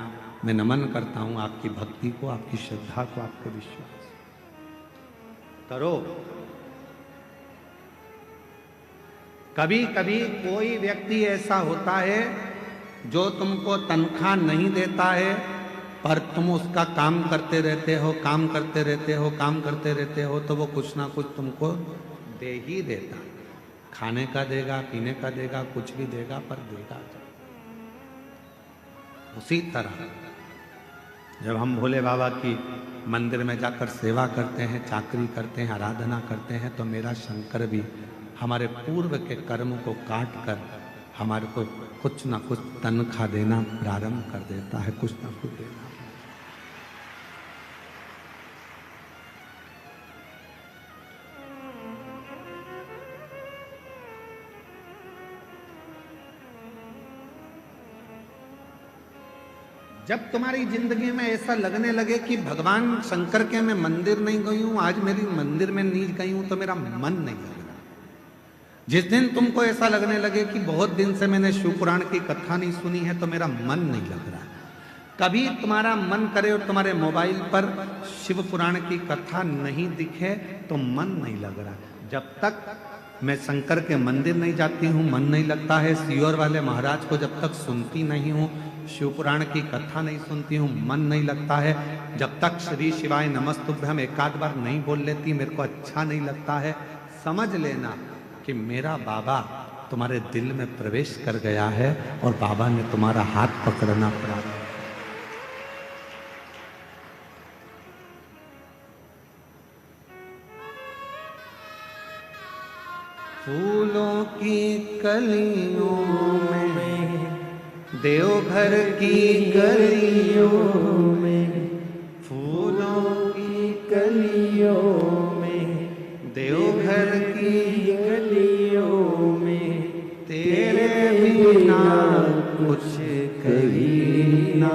मैं नमन करता हूं आपकी भक्ति को, आपकी श्रद्धा को, आपके विश्वास करो। कभी कभी कोई व्यक्ति ऐसा होता है जो तुमको तनख्वाह नहीं देता है, पर तुम उसका काम करते रहते हो, काम करते रहते हो, काम करते रहते हो, तो वो कुछ ना कुछ तुमको दे ही देता। खाने का देगा, पीने का देगा, कुछ भी देगा, पर देगा। उसी तरह जब हम भोले बाबा की मंदिर में जाकर सेवा करते हैं, चाकरी करते हैं, आराधना करते हैं, तो मेरा शंकर भी हमारे पूर्व के कर्म को काट कर हमारे को कुछ ना कुछ तनख्वाह देना प्रारंभ कर देता है, कुछ ना कुछ देना। जब तुम्हारी जिंदगी में ऐसा लगने लगे कि भगवान शंकर के मैं मंदिर नहीं गई हूं, आज मेरी मंदिर में नहीं गई हूं, तो मेरा मन नहीं लग रहा। जिस दिन तुमको ऐसा लगने लगे कि बहुत दिन से मैंने शिव पुराण की कथा नहीं सुनी है, तो मेरा मन नहीं लग रहा। कभी तुम्हारा मन करे और तुम्हारे मोबाइल पर शिव पुराण की कथा नहीं दिखे तो मन नहीं लग रहा। जब तक मैं शंकर के मंदिर नहीं जाती हूँ, मन नहीं लगता है। सीहोर वाले महाराज को जब तक सुनती नहीं हूँ, शिव पुराण की कथा नहीं सुनती हूँ, मन नहीं लगता है। जब तक श्री शिवाय नमस्तुभ्यम एकाध बार नहीं बोल लेती, मेरे को अच्छा नहीं लगता है। समझ लेना कि मेरा बाबा तुम्हारे दिल में प्रवेश कर गया है और बाबा ने तुम्हारा हाथ पकड़ना प्रारंभ। फूलों की कलियों में, देवघर की गलियों में, फूलों की कलियों में, देवघर की गलियों जीना,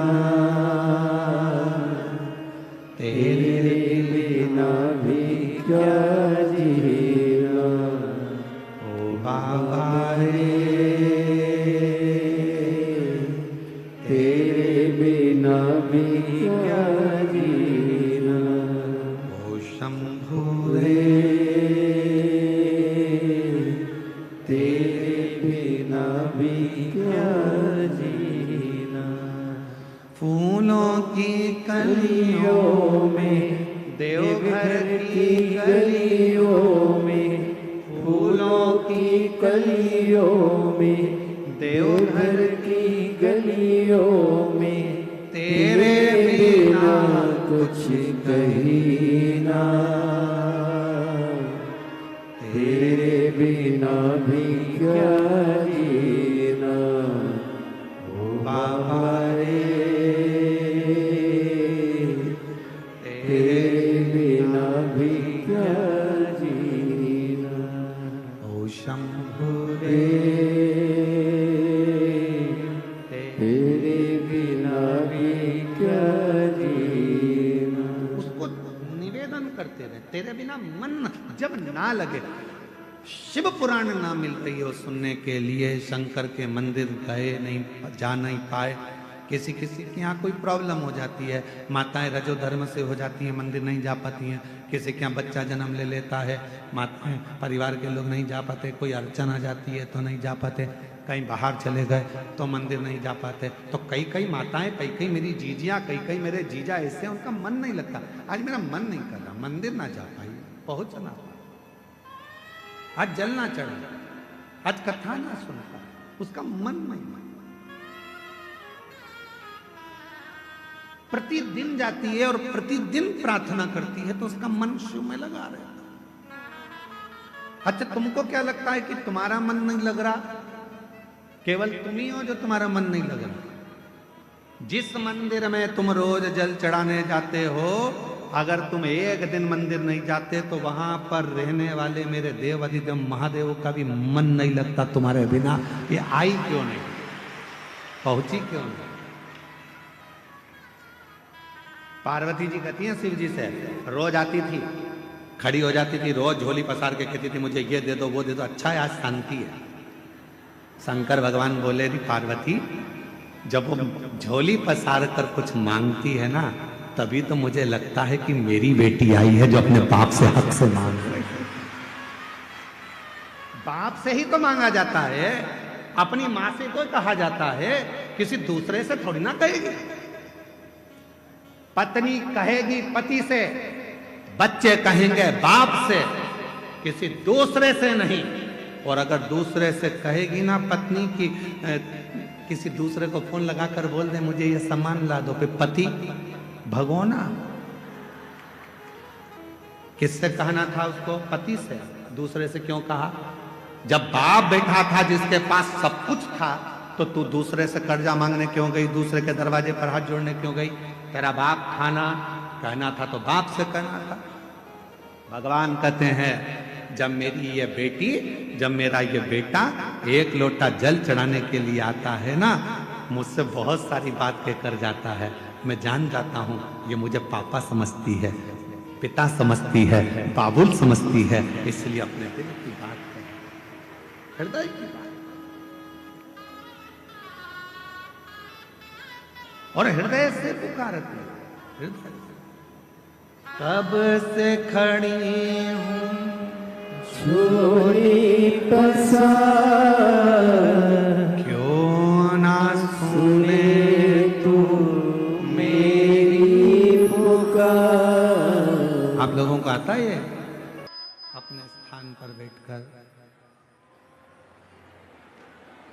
तेरे बिना भी क्या जीना। ओ बाबा रे, तेरे बिना भी क्या जीना। ओ शंभु रे, तेरे बिना भी क्या जीना। फूलों की गलियों में, देवघर की गलियों में, फूलों की कलियों में, देवघर की गलियों में, तेरे बिना कुछ कही ना। तेरे बिना भी क्या जीना। ओ बाबा रे, तेरे बिना भी क्या जीना। ओ शंभु रे, रे, तेरे बिना भी क्या जीना। उसको निवेदन करते रहे, तेरे बिना मन जब ना लगे। शिव पुराण ना मिल रही हो सुनने के लिए, शंकर के मंदिर गए नहीं, जा नहीं पाए, किसी किसी के यहाँ कोई प्रॉब्लम हो जाती है, माताएं रजो धर्म से हो जाती हैं, मंदिर नहीं जा पाती हैं, किसी के यहाँ बच्चा जन्म ले लेता है, माताएं परिवार के लोग नहीं जा पाते, कोई अड़चन आ जाती है तो नहीं जा पाते, कहीं बाहर चले गए तो मंदिर नहीं जा पाते। तो कई कई माताएं, कई कई मेरी जीजियाँ, कई कई मेरे जीजा ऐसे, उनका मन नहीं लगता। आज मेरा मन नहीं कर रहा, मंदिर ना जा पाई, पहुंच ना पाई, आज जल ना चढ़ा, आज कथा ना सुन पाए, उसका मन नहीं। प्रतिदिन जाती है और प्रतिदिन प्रार्थना करती है तो उसका मन शिव में लगा रहता। अच्छा, तुमको क्या लगता है कि तुम्हारा मन नहीं लग रहा? केवल तुम ही हो जो तुम्हारा मन नहीं लग रहा। जिस मंदिर में तुम रोज जल चढ़ाने जाते हो, अगर तुम एक दिन मंदिर नहीं जाते तो वहां पर रहने वाले मेरे देव अधिदेव महादेव का भी मन नहीं लगता तुम्हारे बिना। ये आई क्यों नहीं, पहुंची क्यों नहीं? पार्वती जी कहती हैं शिव जी से, रोज आती थी, खड़ी हो जाती थी, रोज झोली पसार के कहती थी मुझे ये दे दो वो दे दो, अच्छा है आज शांति है। शंकर भगवान बोले री पार्वती, जब वो झोली पसार कर कुछ मांगती है ना, तभी तो मुझे लगता है कि मेरी बेटी आई है जो अपने बाप से हक से मांग रही है। बाप से ही तो मांगा जाता है, अपनी मां से तो कहा जाता है, किसी दूसरे से थोड़ी ना कहेगी। पत्नी कहेगी पति से, बच्चे कहेंगे बाप से, किसी दूसरे से नहीं। और अगर दूसरे से कहेगी ना पत्नी की, किसी दूसरे को फोन लगाकर बोल दे मुझे ये सामान ला दो, पे पति भगोना। किससे कहना था उसको? पति से। दूसरे से क्यों कहा? जब बाप बैठा था जिसके पास सब कुछ था, तो तू दूसरे से कर्जा मांगने क्यों गई? दूसरे के दरवाजे पर हाथ जोड़ने क्यों गई? तेरा बाप था ना, कहना था तो बाप से कहना था। भगवान कहते हैं जब मेरी ये बेटी, जब मेरा ये बेटा एक लोटा जल चढ़ाने के लिए आता है ना, मुझसे बहुत सारी बात कहकर जाता है, मैं जान जाता हूँ ये मुझे पापा समझती है, पिता समझती है, बाबुल समझती है, इसलिए अपने दिल की बात है, हृदय की बात, और हृदय से पुकारती है। हृदय कब से खड़ी हूँ झोली पसार, क्यों ना सुने तू मेरी पुकार। आप लोगों को आता है ये? अपने स्थान पर बैठकर,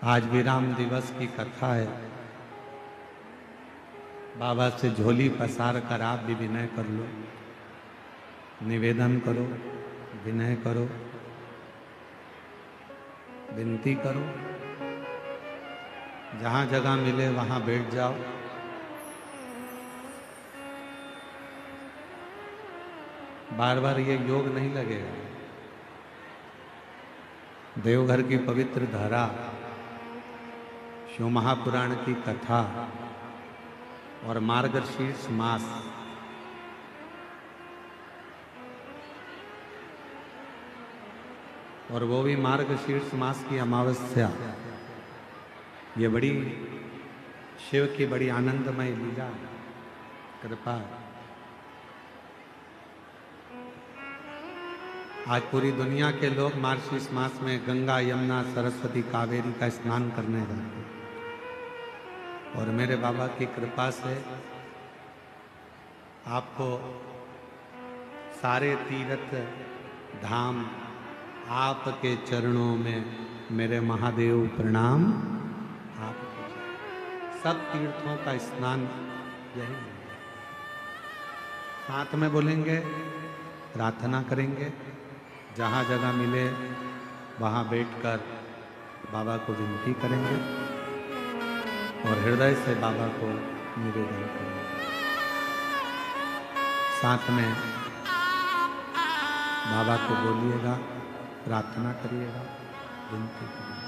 आज विराम दिवस की कथा है, बाबा से झोली पसार कर आप भी विनय कर लो, निवेदन करो, विनय करो, विनती करो, जहां जगह मिले वहां बैठ जाओ। बार बार ये योग नहीं लगेगा। देवघर की पवित्र धारा, शिव महापुराण की कथा, और मार्गशीर्ष मास, और वो भी मार्गशीर्ष मास की अमावस्या। ये बड़ी शिव की बड़ी आनंदमय लीला, कृपा। आज पूरी दुनिया के लोग मार्गशीर्ष मास में गंगा, यमुना, सरस्वती, कावेरी का स्नान करने जाते हैं। और मेरे बाबा की कृपा से आपको सारे तीर्थ धाम आपके चरणों में, मेरे महादेव प्रणाम। आपके सब तीर्थों का स्नान यही है। साथ में बोलेंगे, प्रार्थना करेंगे, जहाँ जगह मिले वहाँ बैठकर बाबा को विनती करेंगे और हृदय से बाबा को निवेदन करेंगे। साथ में बाबा को बोलिएगा, प्रार्थना करिएगा, विनती करिएगा।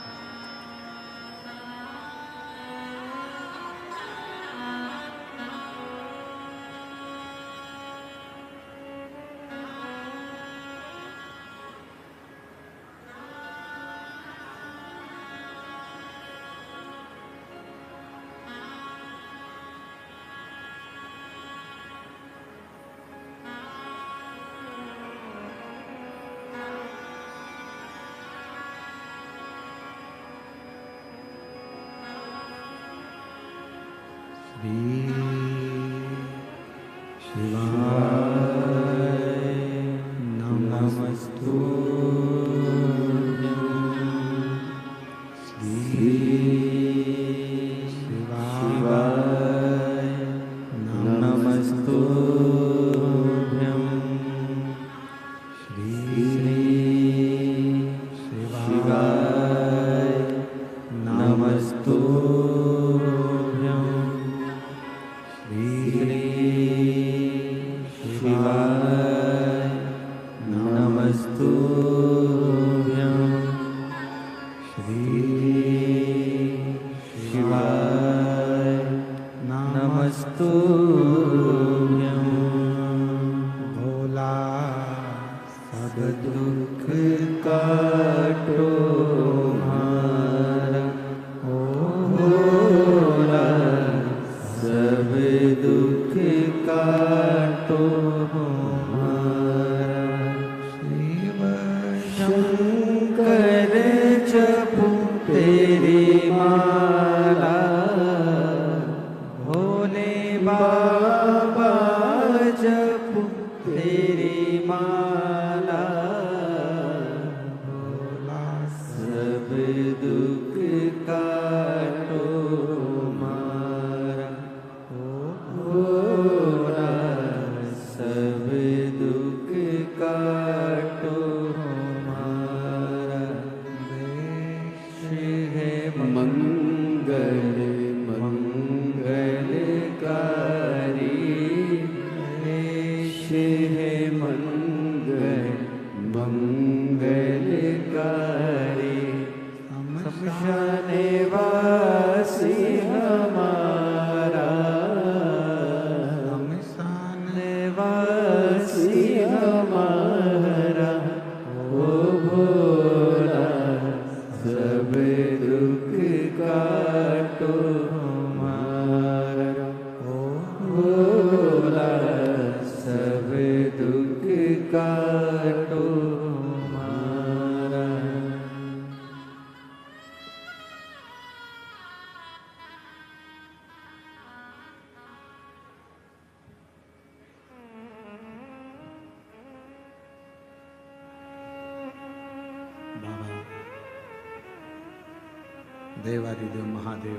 देवादिदेव महादेव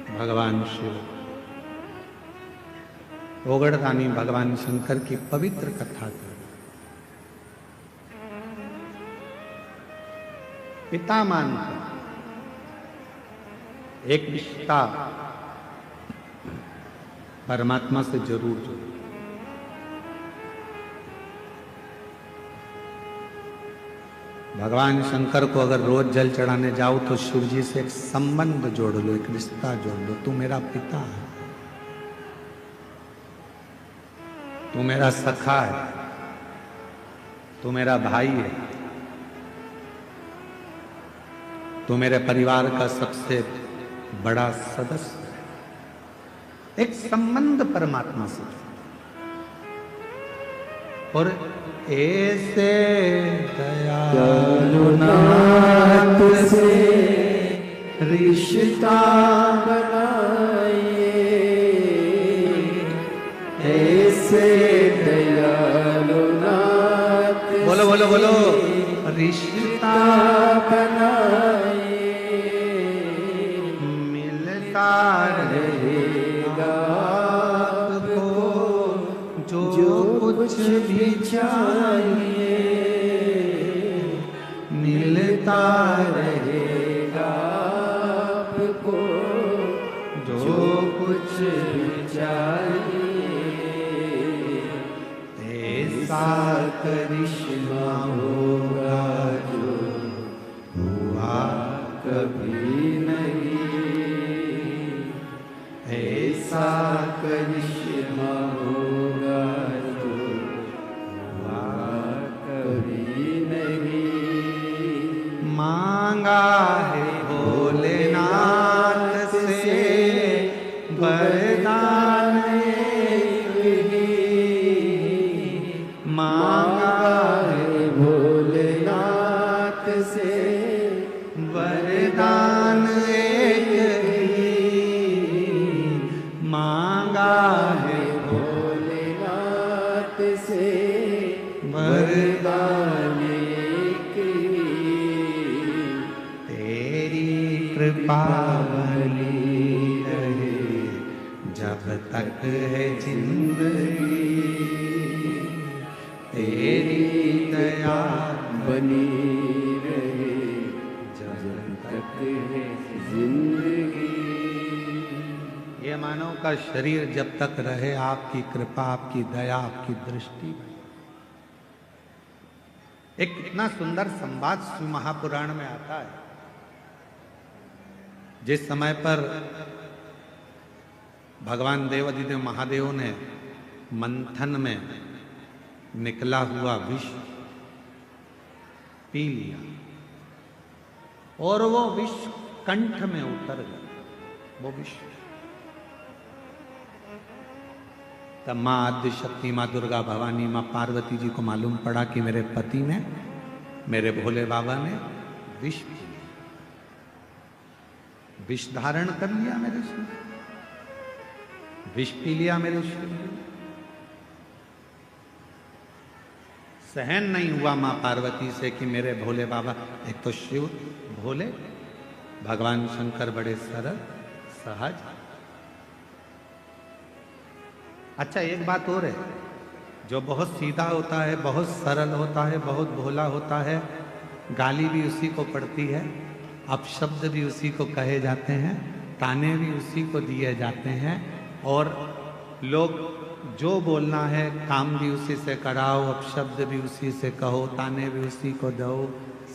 भगवान शिव, ओगड़दानी भगवान शंकर की पवित्र कथा कर पिता मानकर एक रिश्ता परमात्मा से जरूर जोड़ो। भगवान शंकर को अगर रोज जल चढ़ाने जाओ तो शिव जी से एक संबंध जोड़ लो, एक रिश्ता जोड़ लो। तू मेरा पिता है, तू मेरा सखा है, तू मेरा भाई है, तू मेरे परिवार का सबसे बड़ा सदस्य है। एक संबंध परमात्मा से। और ऐसे दयालुनाथ से रिश्ता बनाइए, ऐसे दयालुनाथ बोलो बोलो बोलो, रिश्ता बनाइए, मिलता रहेगा आपको जो कुछ भी चाहिए, मिलता रहेगा आपको जो कुछ भी चाहिए। ऐसा करिश्मा होगा जो हुआ कभी नहीं, ऐसा करिश्मा होगा जो हुआ कभी नहीं। मांगा है भोलेनाथ से वरदान एक ही, मांगा है भोलेनाथ से वरदान एक ही, मांगा है भोलेनाथ से वरदान एक ही। तेरी कृपा बनी रहे जब तक है जिंदगी, तेरी दया बनी रहे जब तक है जिंदगी। ये मानव का शरीर जब तक रहे, आपकी कृपा, आपकी दया, आपकी दृष्टि बने। एक इतना सुंदर संवाद शिव महापुराण में आता है। जिस समय पर भगवान देवाधिदेव महादेव ने मंथन में निकला हुआ विष पी लिया और वो विष कंठ में उतर गया, वो विष। तब माँ आद्य शक्ति, माँ दुर्गा भवानी, माँ पार्वती जी को मालूम पड़ा कि मेरे पति ने, मेरे भोले बाबा ने विष पी लिया, विष धारण कर लिया मेरे शरीर, विष पी लिया मेरे शरीर। सहन नहीं हुआ माँ पार्वती से कि मेरे भोले बाबा, एक तो शिव भोले, भगवान शंकर बड़े सरल सहज। अच्छा एक बात और है, जो बहुत सीधा होता है, बहुत सरल होता है, बहुत भोला होता है, गाली भी उसी को पड़ती है, अपशब्द भी उसी को कहे जाते हैं, ताने भी उसी को दिए जाते हैं, और लोग जो बोलना है काम भी उसी से कराओ, अपशब्द भी उसी से कहो, ताने भी उसी को दो,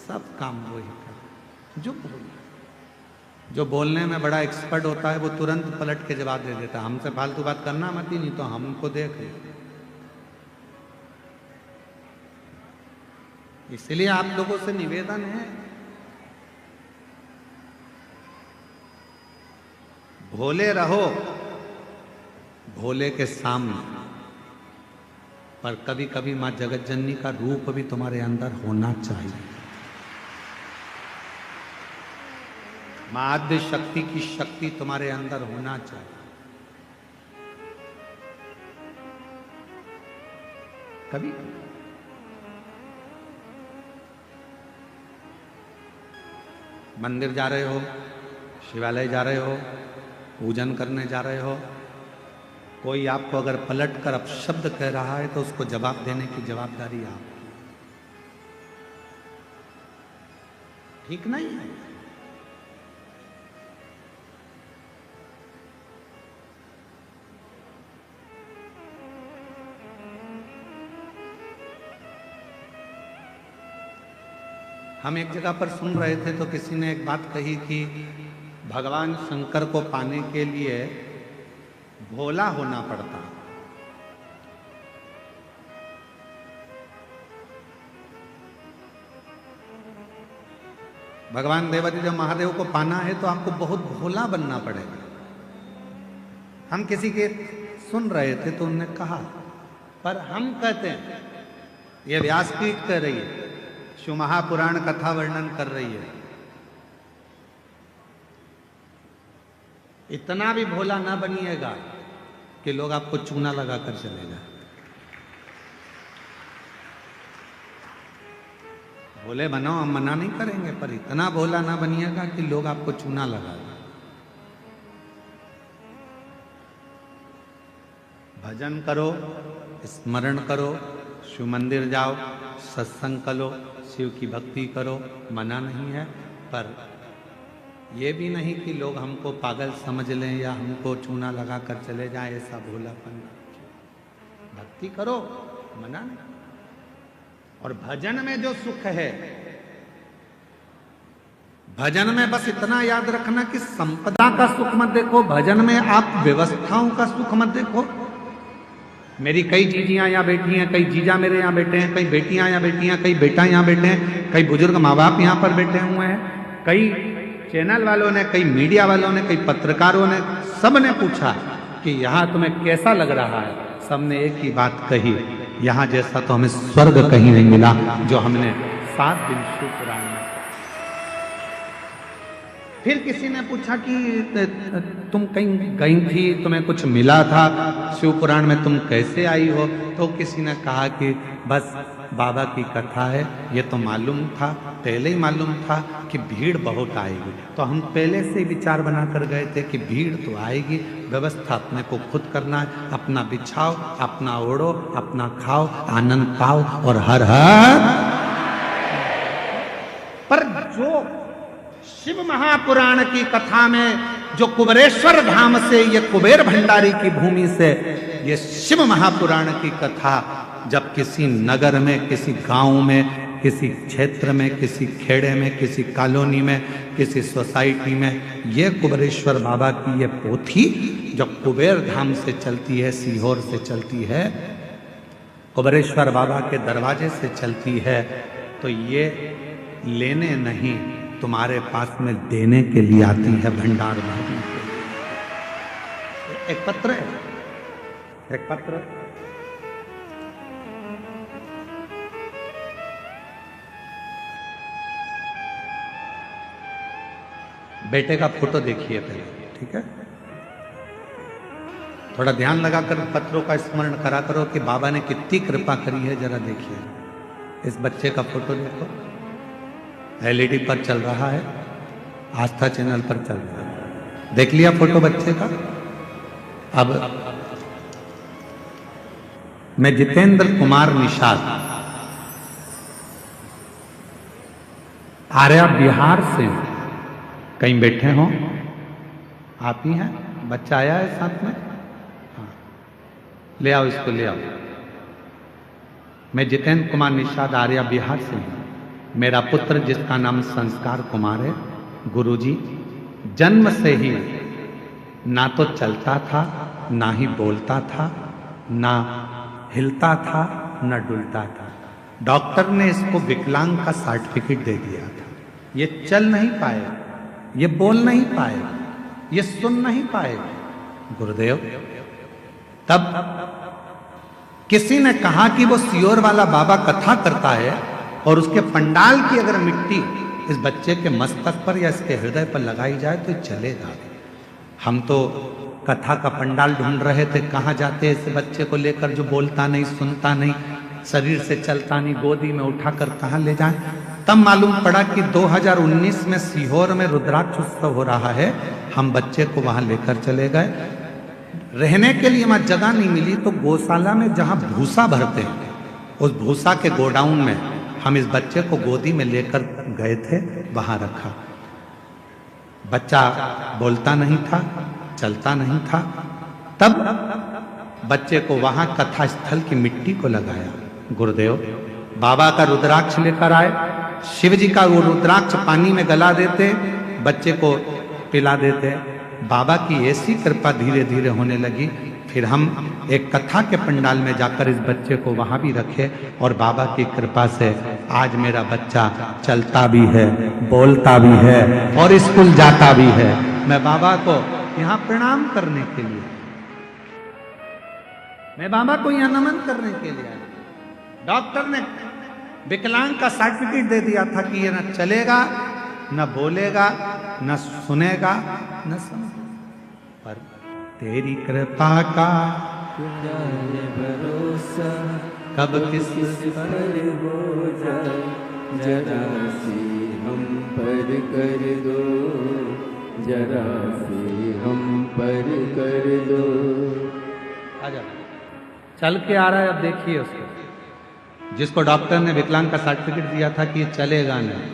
सब काम वही करो। जो बोलने में बड़ा एक्सपर्ट होता है वो तुरंत पलट के जवाब दे देता है, हमसे फालतू बात करना मत ही, नहीं तो हमको देख ले। इसलिए आप लोगों से निवेदन है, भोले रहो भोले के सामने, पर कभी कभी मां जगत जननी का रूप भी तुम्हारे अंदर होना चाहिए। मां आद्य शक्ति की शक्ति तुम्हारे अंदर होना चाहिए। कभी मंदिर जा रहे हो, शिवालय जा रहे हो, पूजन करने जा रहे हो, कोई आपको अगर पलट कर अपशब्द कह रहा है तो उसको जवाब देने की जवाबदारी आपकी। ठीक नहीं है। हम एक जगह पर सुन रहे थे तो किसी ने एक बात कही कि भगवान शंकर को पाने के लिए भोला होना पड़ता। भगवान देवादिदेव महादेव को पाना है तो आपको बहुत भोला बनना पड़ेगा। हम किसी के सुन रहे थे तो उन्होंने कहा, पर हम कहते हैं, ये व्यासपीठ कह रही है, शिव महापुराण कथा वर्णन कर रही है, इतना भी भोला ना बनिएगा कि लोग आपको चूना लगाकर चले जाए। भोले बनो, हम मना नहीं करेंगे, पर इतना भोला ना बनिएगा कि लोग आपको चूना लगा दें। भजन करो, स्मरण करो, शिव मंदिर जाओ, सत्संग करो, शिव की भक्ति करो, मना नहीं है, पर यह भी नहीं कि लोग हमको पागल समझ लें या हमको चूना लगा कर चले जाएं, ऐसा भोलापन। भक्ति करो, मना नहीं। और भजन में जो सुख है, भजन में बस इतना याद रखना कि संपदा का सुख मत देखो, भजन में आप व्यवस्थाओं का सुख मत देखो। मेरी कई जीजियां यहाँ बैठी हैं, कई जीजा मेरे यहाँ बैठे हैं, कई बेटियां यहाँ बैठी हैं, कई बेटा यहाँ बैठे हैं, कई बुजुर्ग माँ बाप यहाँ पर बैठे हुए हैं, कई चैनल वालों ने, कई मीडिया वालों ने, कई पत्रकारों ने, सब ने पूछा कि यहाँ तुम्हें कैसा लग रहा है। सबने एक ही बात कही, यहाँ जैसा तो हमें स्वर्ग कहीं नहीं मिला जो हमने 7 दिन शिव पुराण में। फिर किसी ने पूछा कि तुम कहीं गई थी, तुम्हें कुछ मिला था शिव पुराण में, तुम कैसे आई हो? तो किसी ने कहा कि बस बाबा की कथा है, ये तो मालूम था, पहले ही मालूम था कि भीड़ बहुत आएगी, तो हम पहले से विचार बनाकर गए थे कि भीड़ तो आएगी, व्यवस्था अपने को खुद करना है, अपना बिछाओ, अपना ओढ़ो, अपना खाओ, आनंद पाओ और हर हर। पर जो शिव महापुराण की कथा में, जो कुबेरेश्वर धाम से, ये कुबेर भंडारी की भूमि से ये शिव महापुराण की कथा जब किसी नगर में, किसी गांव में, किसी क्षेत्र में, किसी खेड़े में, किसी कॉलोनी में, किसी सोसाइटी में, ये कुबेरेश्वर बाबा की ये पोथी जब कुबेर धाम से चलती है, सीहोर से चलती है, कुबेरेश्वर बाबा के दरवाजे से चलती है, तो ये लेने नहीं, तुम्हारे पास में देने के लिए आती है, भंडार भरने के लिए। एक पत्र है, एक पत्र बेटे का फोटो देखिए पहले, ठीक है? थोड़ा ध्यान लगाकर पत्रों का स्मरण करा करो कि बाबा ने कितनी कृपा करी है, जरा देखिए। इस बच्चे का फोटो देखो, एलईडी पर चल रहा है, आस्था चैनल पर चल रहा है। देख लिया फोटो बच्चे का? अब मैं जितेंद्र कुमार निषाद, आर्या बिहार से, कहीं बैठे हो आप ही हैं? बच्चा आया है साथ में? हाँ, ले आओ इसको, ले आओ। मैं जितेंद्र कुमार निषाद, आर्या बिहार से हूं। मेरा पुत्र, जिसका नाम संस्कार कुमार है, गुरुजी जन्म से ही ना तो चलता था, ना ही बोलता था, ना हिलता था, ना डुलता था। डॉक्टर ने इसको विकलांग का सर्टिफिकेट दे दिया था। ये चल नहीं पाएगा, ये बोल नहीं पाएगा, ये सुन नहीं पाएगा। गुरुदेव, तब किसी ने कहा कि वो सियोर वाला बाबा कथा करता है और उसके पंडाल की अगर मिट्टी इस बच्चे के मस्तक पर या इसके हृदय पर लगाई जाए तो चलेगा। हम तो कथा का पंडाल ढूंढ रहे थे, कहाँ जाते इस बच्चे को लेकर जो बोलता नहीं, सुनता नहीं, शरीर से चलता नहीं, गोदी में उठाकर कहाँ ले जाएं। तब मालूम पड़ा कि 2019 में सीहोर में रुद्राक्ष उत्सव हो रहा है। हम बच्चे को वहां लेकर चले गए। रहने के लिए वहां जगह नहीं मिली तो गौशाला में जहां भूसा भरते हैं, उस भूसा के गोडाउन में हम इस बच्चे को गोदी में लेकर गए थे, वहां रखा। बच्चा बोलता नहीं था, चलता नहीं था। तब बच्चे को वहां कथा स्थल की मिट्टी को लगाया। गुरुदेव बाबा का रुद्राक्ष लेकर आए, शिव जी का वो रुद्राक्ष पानी में गला देते, बच्चे को पिला देते। बाबा की ऐसी कृपा धीरे धीरे होने लगी। फिर हम एक कथा के पंडाल में जाकर इस बच्चे को वहां भी रखे और बाबा की कृपा से आज मेरा बच्चा चलता भी है, बोलता भी है और स्कूल जाता भी है। मैं बाबा को यहाँ प्रणाम करने के लिए, मैं बाबा को यहाँ नमन करने के लिए आया। डॉक्टर ने विकलांग का सर्टिफिकेट दे दिया था कि ये न चलेगा, न बोलेगा, न सुनेगा, न समझेगा, पर तेरी कृपा का भरोसा कब किस पर हो जाए, जरा सी हम पर कर दो, जरा सी हम पर कर दो। आजा, चल के आ रहा है। अब देखिए उसको, जिसको डॉक्टर ने विकलांग का सर्टिफिकेट दिया था कि ये चलेगा नहीं,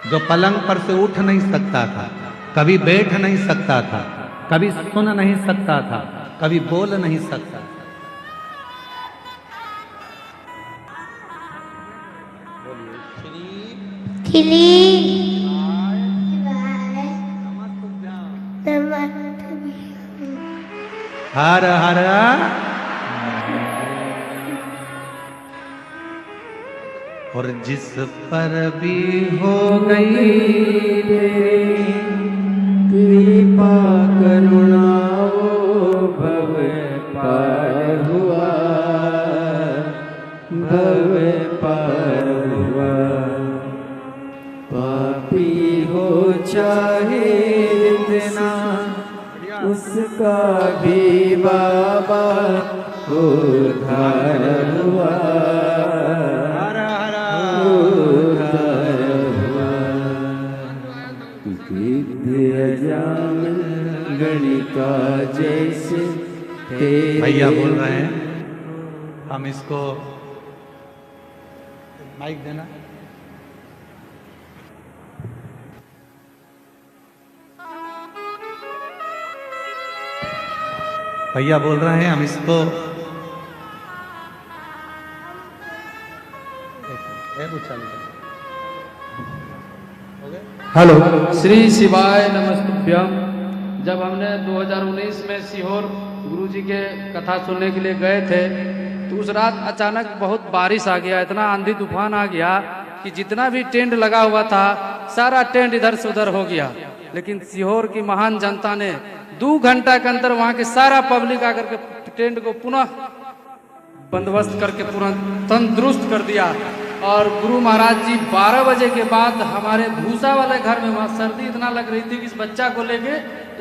जो पलंग पर से उठ नहीं सकता था, कभी बैठ नहीं सकता था, कभी सुन नहीं सकता था, कभी बोल नहीं सकता था। हर हर और जिस पर भी हो गई कृपा करुणा वो भव पार हुआ, भव पार हुआ। पापी हो चाहे इतना, उसका भी बाबा उद्धार हुआ, उद्धार हुआ। अजामिल गणिका जैसे भैया बोल रहे हैं, हम इसको माइक देना। भैया बोल रहे हैं, हम इसको हेलो, श्री शिवाय नमस्तुभ्यम। जब हमने 2019 में सीहोर गुरुजी के कथा सुनने के लिए गए थे तो उस रात अचानक बहुत बारिश आ गया, इतना आंधी तूफान आ गया कि जितना भी टेंट लगा हुआ था सारा टेंट इधर से उधर हो गया। लेकिन सीहोर की महान जनता ने 2 घंटा के अंदर वहां के सारा पब्लिक आकर के टेंट को पुनः बंदोबस्त करके पूरा तंदुरुस्त कर दिया। और गुरु महाराज जी 12 बजे के बाद हमारे भूसा वाले घर में, वहाँ सर्दी इतना लग रही थी कि इस बच्चा को लेके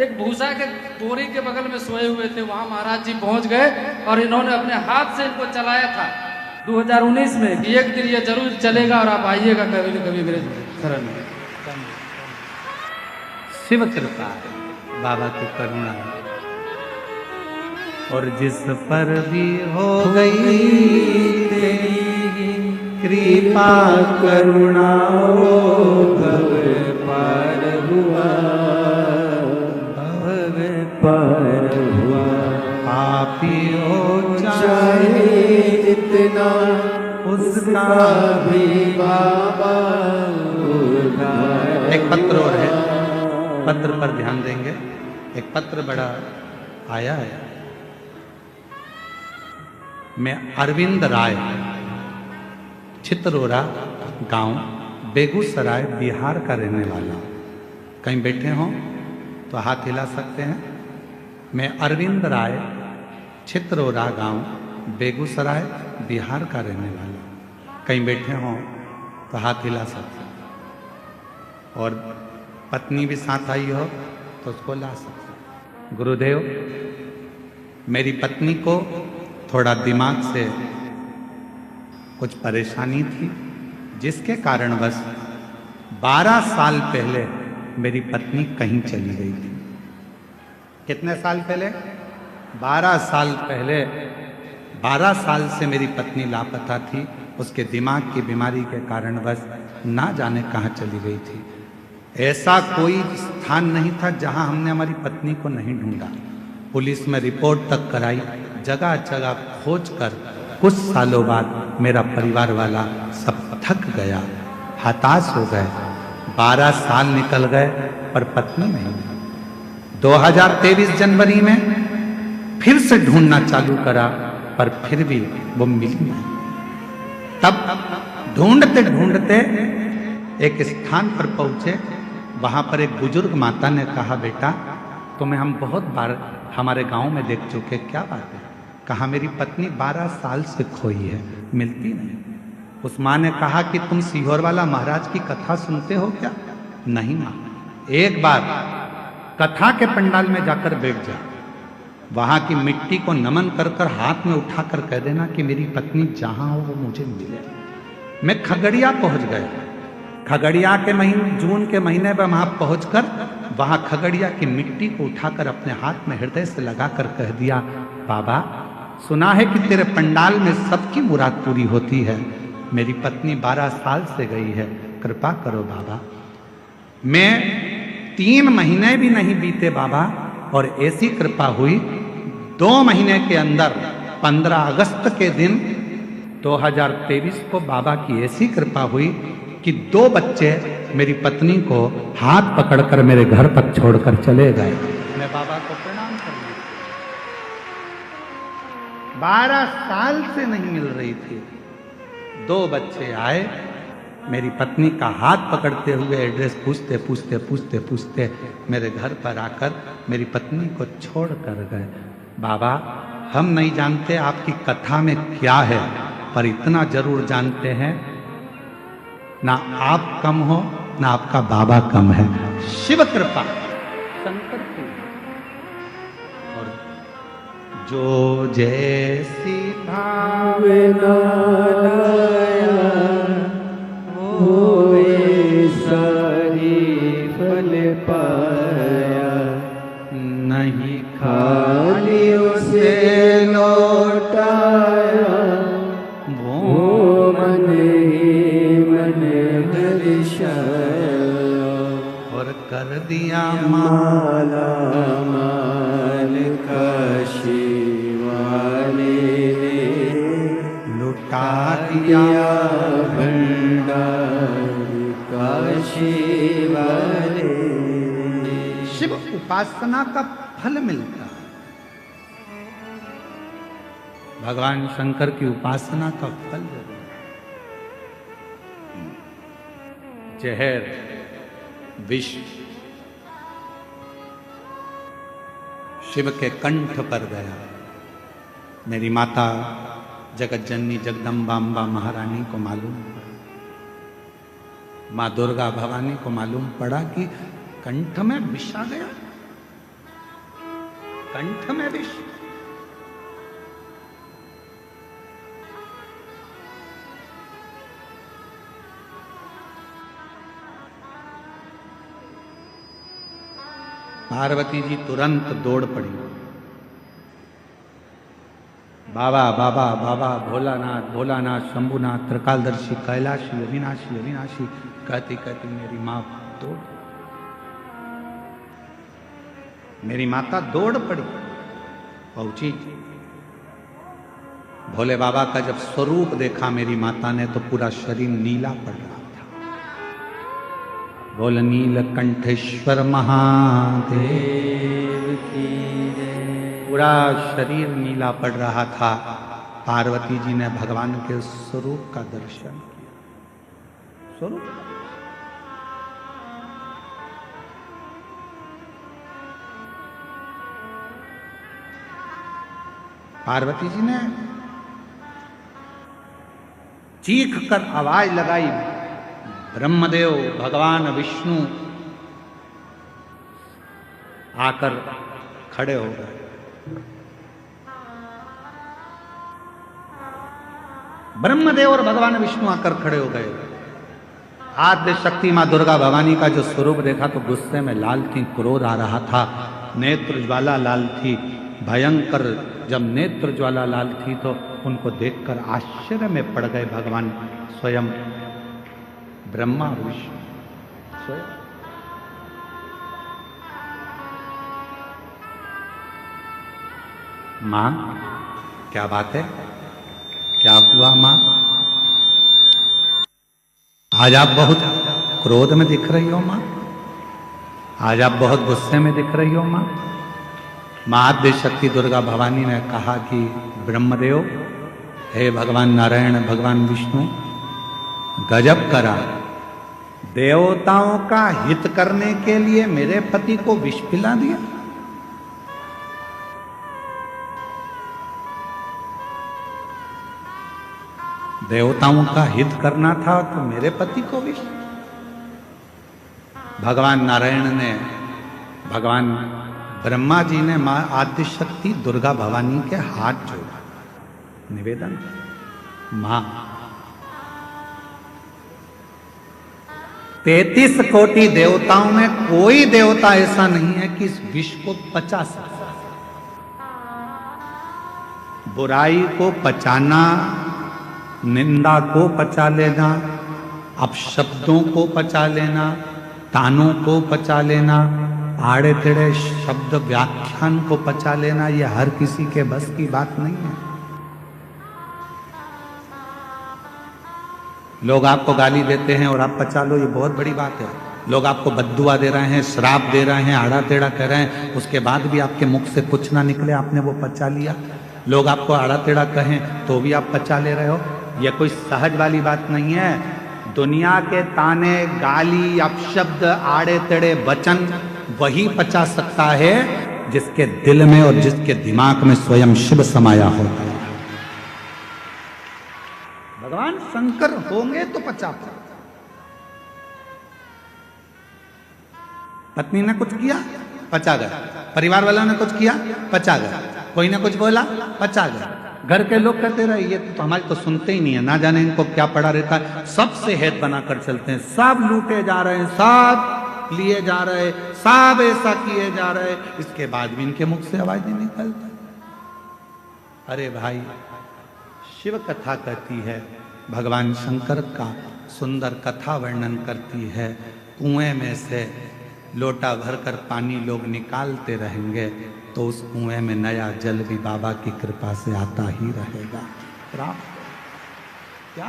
एक भूसा के बोरी के बगल में सोए हुए थे, वहाँ महाराज जी पहुँच गए और इन्होंने अपने हाथ से इनको चलाया था 2019 में कि एक दिन ये जरूर चलेगा और आप आइएगा कभी न कभी मेरे शरण में। शिव कृपा है, बाबा की करुणा है। और जिस पर भी हो गई तेरी कृपा करुणा वो भव पार हुआ, भव पार हुआ। पापी हो चाहे जितना, उसका भी बाबा उद्धार। एक पत्र और है, पत्र पर ध्यान देंगे। एक पत्र बड़ा आया है। मैं अरविंद राय, चित्रोरा गांव, बेगूसराय, बिहार का रहने वाला हूं। कहीं बैठे हों तो हाथ हिला सकते हैं। मैं अरविंद राय, चित्रोरा गांव, बेगूसराय, बिहार का रहने वाला हूं। कहीं बैठे हों तो हाथ हिला सकते हैं। और पत्नी भी साथ आई हो तो उसको ला सकते हैं। गुरुदेव, मेरी पत्नी को थोड़ा दिमाग से कुछ परेशानी थी, जिसके कारणवश 12 साल पहले मेरी पत्नी कहीं चली गई थी। कितने साल पहले? 12 साल पहले। 12 साल से मेरी पत्नी लापता थी। उसके दिमाग की बीमारी के कारणवश ना जाने कहाँ चली गई थी। ऐसा कोई स्थान नहीं था जहां हमने हमारी पत्नी को नहीं ढूंढा। पुलिस में रिपोर्ट तक कराई, जगह जगह खोज कर कुछ सालों बाद मेरा परिवार वाला सब थक गया, हताश हो गए। 12 साल निकल गए पर पत्नी नहीं मिली। 2023 जनवरी में फिर से ढूंढना चालू करा पर फिर भी वो मिली नहीं। तब ढूंढते ढूंढते एक स्थान पर पहुंचे। वहां पर एक बुजुर्ग माता ने कहा, बेटा तुम्हें हम बहुत बार हमारे गांव में देख चुके, क्या बात है? कहा, मेरी पत्नी 12 साल से खोई है, मिलती नहीं। उस माँ ने कहा कि तुम सीहोर वाला महाराज की कथा सुनते हो क्या? नहीं माँ। एक बार कथा के पंडाल में जाकर बैठ जा, वहां की मिट्टी को नमन कर कर हाथ में उठाकर कह देना कि मेरी पत्नी जहां हो वो मुझे मिले। मैं खगड़िया पहुंच गया। खगड़िया के महीने, जून के महीने में वहां पहुंचकर वहां खगड़िया की मिट्टी को उठाकर अपने हाथ में हृदय से लगाकर कह दिया, बाबा सुना है कि तेरे पंडाल में सबकी मुराद पूरी होती है। मेरी पत्नी 12 साल से गई है, कृपा करो बाबा। मैं 3 महीने भी नहीं बीते बाबा, और ऐसी कृपा हुई 2 महीने के अंदर 15 अगस्त के दिन 2023 को बाबा की ऐसी कृपा हुई कि 2 बच्चे मेरी पत्नी को हाथ पकड़कर मेरे घर पर छोड़कर चले गए। मैं बाबा को प्रणाम कर लिया। 12 साल से नहीं मिल रही थी। 2 बच्चे आए, मेरी पत्नी का हाथ पकड़ते हुए एड्रेस पूछते पूछते पूछते पूछते मेरे घर पर आकर मेरी पत्नी को छोड़ कर गए। बाबा हम नहीं जानते आपकी कथा में क्या है, पर इतना जरूर जानते हैं, ना आप कम हो ना आपका बाबा कम है। शिव कृपा शंकर की। और जो जैसी भावना लाया होए सारी फल पाया, नहीं खाली उसे लौटाया, वो मन ही मन हर्षाया, और कर दिया माला माल काशी वाले ने लुटा दिया भंडार काशी वाले। शिव उपासना का फल मिलता है। भगवान शंकर की उपासना का फल जहर विष शिव के कंठ पर गया। मेरी माता जगत जननी जगदम्बा अम्बा महारानी को मालूम पड़ा, माँ दुर्गा भवानी को मालूम पड़ा कि कंठ में विष आ गया, कंठ में विष। पार्वती जी तुरंत दौड़ पड़ी, बाबा बाबा बाबा भोलानाथ भोलानाथ शंभुनाथ त्रिकालदर्शी कैलाशी अविनाशी अविनाशी कहती कहती मेरी माँ दौड़, मेरी माता दौड़ पड़ी, पहुंची। भोले बाबा का जब स्वरूप देखा मेरी माता ने तो पूरा शरीर नीला पड़ रहा था। बोल नीलकंठेश्वर महादेव की जय। पूरा शरीर नीला पड़ रहा था। पार्वती जी ने भगवान के स्वरूप का दर्शन किया। स्वरूप पार्वती जी ने चीख कर आवाज लगाई, ब्रह्मदेव भगवान विष्णु आकर खड़े हो गए। ब्रह्मदेव और भगवान विष्णु आकर खड़े हो गए। आद्य शक्ति मां दुर्गा भवानी का जो स्वरूप देखा तो गुस्से में लाल थी, क्रोध आ रहा था, नेत्र ज्वाला लाल थी, भयंकर। जब नेत्र ज्वाला लाल थी तो उनको देखकर आश्चर्य में पड़ गए भगवान स्वयं ब्रह्मा विष्णु स्वयं। मां क्या बात है, हुआ माँ? आज आप बहुत क्रोध में दिख रही हो माँ, आज आप बहुत गुस्से में दिख रही हो माँ। माँ आद्य शक्ति दुर्गा भवानी ने कहा कि ब्रह्मदेव, हे भगवान नारायण, भगवान विष्णु, गजब करा, देवताओं का हित करने के लिए मेरे पति को विष पिला दिया। देवताओं का हित करना था तो मेरे पति को विष। भगवान नारायण ने, भगवान ब्रह्मा जी ने मां आद्य शक्ति दुर्गा भवानी के हाथ जोड़ा, निवेदन, मां 33 कोटि देवताओं में कोई देवता ऐसा नहीं है कि इस विष को पचा सकता। बुराई को पचाना, निंदा को पचा लेना, अपशब्दों को पचा लेना, तानों को पचा लेना, आड़े टेढ़े शब्द व्याख्यान को पचा लेना, यह हर किसी के बस की बात नहीं है। लोग आपको गाली देते हैं और आप पचा लो, ये बहुत बड़ी बात है। लोग आपको बद्दुआ दे रहे हैं, श्राप दे रहे हैं, आड़ा टेढ़ा कह रहे हैं, उसके बाद भी आपके मुख से कुछ ना निकले, आपने वो पचा लिया। लोग आपको आड़ा टेढ़ा कहें तो भी आप पचा ले रहे हो। यह कोई सहज वाली बात नहीं है। दुनिया के ताने, गाली, अपशब्द, आड़े टेढ़े वचन वही पचा सकता है जिसके दिल में और जिसके दिमाग में स्वयं शिव समाया होता है। भगवान शंकर होंगे तो पचा पाओ। पत्नी ने कुछ किया, पचा गया। परिवार वालों ने कुछ किया, पचा गया। कोई ने कुछ बोला, पचा गया। घर के लोग कहते रहे ये तो हमारे तो सुनते ही नहीं है, ना जाने इनको क्या पड़ा रहता है, सबसे हेत बनाकर चलते हैं, सब लूटे जा रहे हैं, सब लिए जा रहे, सब ऐसा किए जा रहे, इसके बाद भी इनके मुख से आवाज नहीं निकलता। अरे भाई, शिव कथा कहती है, भगवान शंकर का सुंदर कथा वर्णन करती है, कुएं में से लोटा भरकर पानी लोग निकालते रहेंगे तो उस कुएं में नया जल भी बाबा की कृपा से आता ही रहेगा। प्राप्त क्या?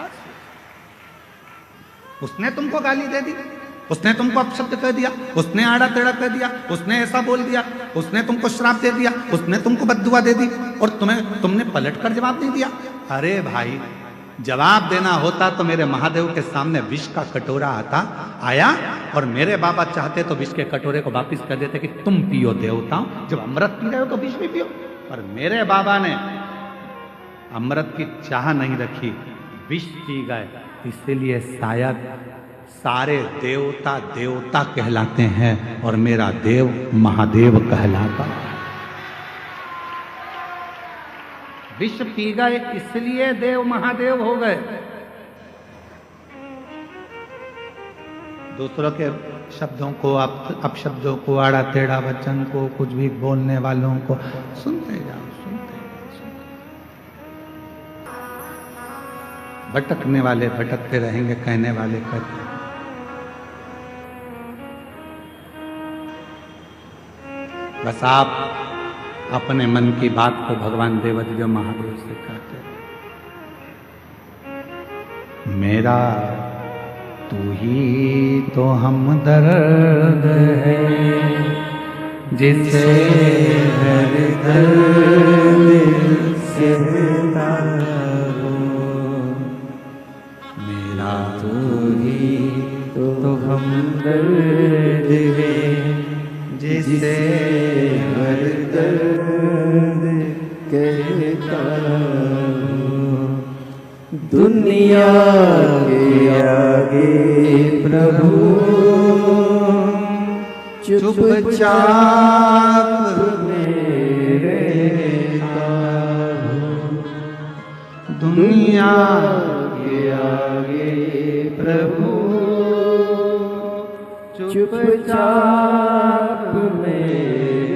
उसने तुमको गाली दे दी, उसने तुमको अपशब्द कह दिया, उसने आड़ा टेढ़ा कह दिया, उसने ऐसा बोल दिया, उसने तुमको श्राप दे दिया, उसने तुमको बद्दुआ दे दी और तुमने पलट कर जवाब नहीं दिया। अरे भाई, जवाब देना होता तो मेरे महादेव के सामने विष का कटोरा आया और मेरे बाबा चाहते तो विष के कटोरे को वापिस कर देते कि तुम पियो देवताओं, जब अमृत पी रहे हो तो विष भी पियो। पर मेरे बाबा ने अमृत की चाह नहीं रखी, विष पी गए। इसीलिए शायद सारे देवता देवता कहलाते हैं और मेरा देव महादेव कहलाता। विष पी गए इसलिए देव महादेव हो गए। दूसरों के शब्दों को, अपशब्दों को, आड़ा टेढ़ा वचन को, कुछ भी बोलने वालों को सुनते जाओ, सुनते जाओ। भटकने वाले भटकते रहेंगे, कहने वाले कहते। बस आप अपने मन की बात को भगवान देवाधिदेव महादेव से कहते, मेरा तू ही तो हमदर्द है, जिसे हर दर्द सहता हो। मेरा तू ही तो हमदर्द है, जिसे हर दर्द कहता हूँ। दुनिया के आगे प्रभु चुपचाप में रहता हूँ। दुनिया के आगे प्रभु चुपचाप में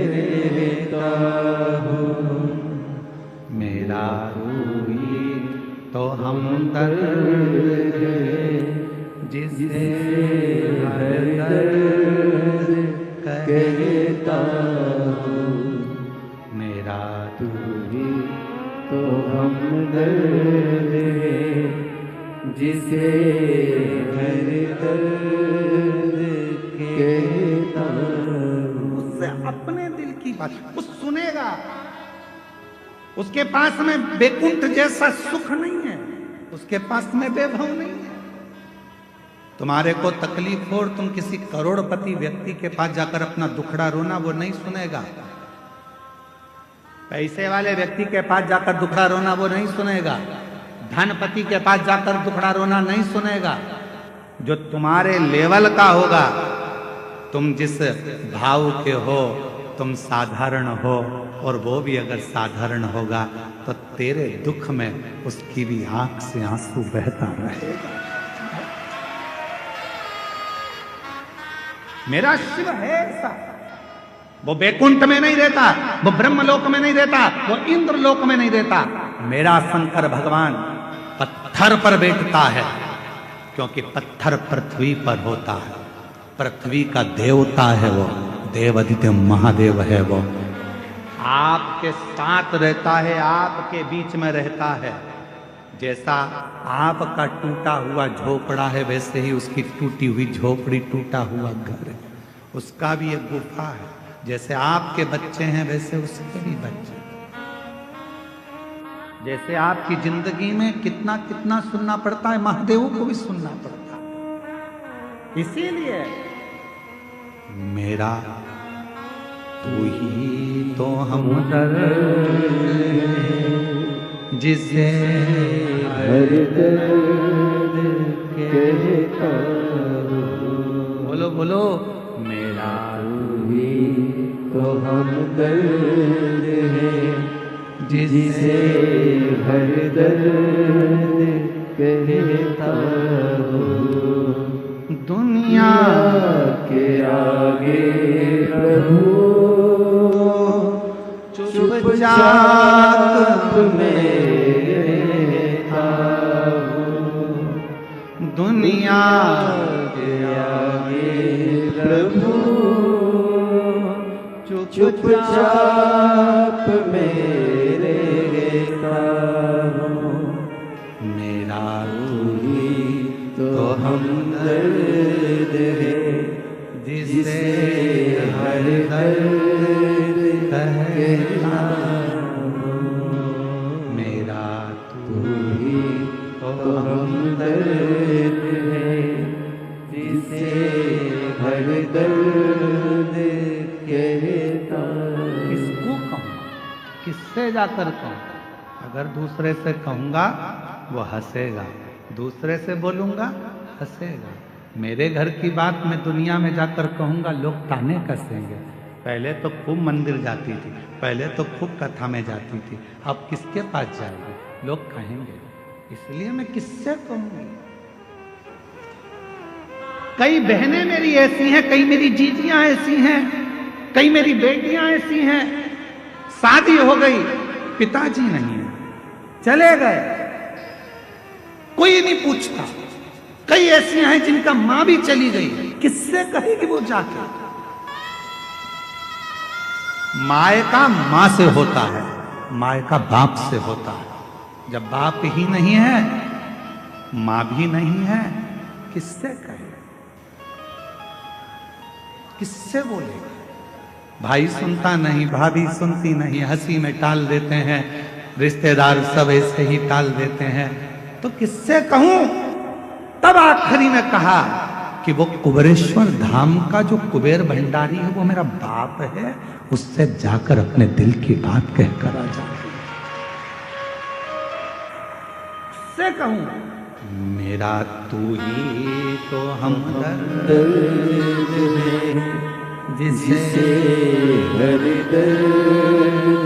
रहता हूँ। मेरा तू ही तो हमदर्द है, जिसे हर दर्द कहता हूँ। मेरा तू ही तो हमदर्द है, जिसे हर दर्द कहता हूँ। उससे अपने दिल की बात वो सुनेगा। उसके पास में वैकुंठ जैसा सुख नहीं है, उसके पास में वैभव नहीं है। तुम्हारे को तकलीफ हो और तुम किसी करोड़पति व्यक्ति के पास जाकर अपना दुखड़ा रोना, वो नहीं सुनेगा। पैसे वाले व्यक्ति के पास जाकर दुखड़ा रोना वो नहीं सुनेगा। धनपति के पास जाकर दुखड़ा रोना नहीं सुनेगा। जो तुम्हारे लेवल का होगा, तुम जिस भाव के हो, तुम साधारण हो, और वो भी अगर साधारण होगा तो तेरे दुख में उसकी भी आंख से आंसू बहता रहेगा। मेरा शिव है ऐसा, वो बैकुंठ में नहीं रहता, वो ब्रह्मलोक में नहीं रहता, वो इंद्रलोक में नहीं रहता। मेरा शंकर भगवान पत्थर पर बैठता है, क्योंकि पत्थर पृथ्वी पर होता है। पृथ्वी का देवता है वो, देवादित्य महादेव है वो। आपके साथ रहता है, आपके बीच में रहता है। जैसा आपका टूटा हुआ झोपड़ा है, वैसे ही उसकी टूटी हुई झोपड़ी, टूटा हुआ घर है। उसका भी एक गुफा है। जैसे आपके बच्चे हैं, वैसे उसके भी बच्चे। जैसे आपकी जिंदगी में कितना कितना सुनना पड़ता है, महादेव को भी सुनना पड़ता है। इसीलिए मेरा तू ही तो हमदर्द जिसे हर दर्द कहता हूँ। बोलो बोलो, मेरा तू ही तो हमदर्द है जिसे हर दर्द कहता हूँ। दुनिया के आगे प्रभु चुपचाप में रहता हूँ। दुनिया के आगे प्रभु चुपचाप में रहता हूँ। मेरा तू ही तो हमदर्द है जिसे हर दर्द कहता हूँ। मेरा तू ही तो हमदर्द है जिसे हर दर्द कहता हूँ। किसको कहूँ, किससे जाकर कहूँ? अगर दूसरे से कहूँगा वो हंसेगा, दूसरे से बोलूँगा हंसेगा। मेरे घर की बात मैं दुनिया में जाकर कहूँगा, लोग ताने कसेंगे। पहले तो खूब मंदिर जाती थी, पहले तो खूब कथा में जाती थी, अब किसके पास जाएगी? लोग कहेंगे। इसलिए मैं किससे कहूँगी? कई बहनें मेरी ऐसी हैं, कई मेरी जीजियां ऐसी हैं, कई मेरी बेटियां ऐसी हैं, शादी हो गई, पिताजी नहीं है, चले गए, कोई नहीं पूछता। कई ऐसी हैं जिनका मां भी चली गई, किससे कहेगी वो जाके? मायका मां से होता है, मायका बाप से होता है। जब बाप ही नहीं है, मां भी नहीं है, किससे कहे, किससे बोलेगा? भाई सुनता नहीं, भाभी सुनती नहीं, हंसी में टाल देते हैं, रिश्तेदार सब ऐसे ही टाल देते हैं, तो किससे कहूं? तब आखिरी में कहा कि वो कुबेरेश्वर धाम का जो कुबेर भंडारी है वो मेरा बाप है, उससे जाकर अपने दिल की बात कहकर आ जा। से कहूं मेरा तू ही तो हमदर्द जिसे हर दर्द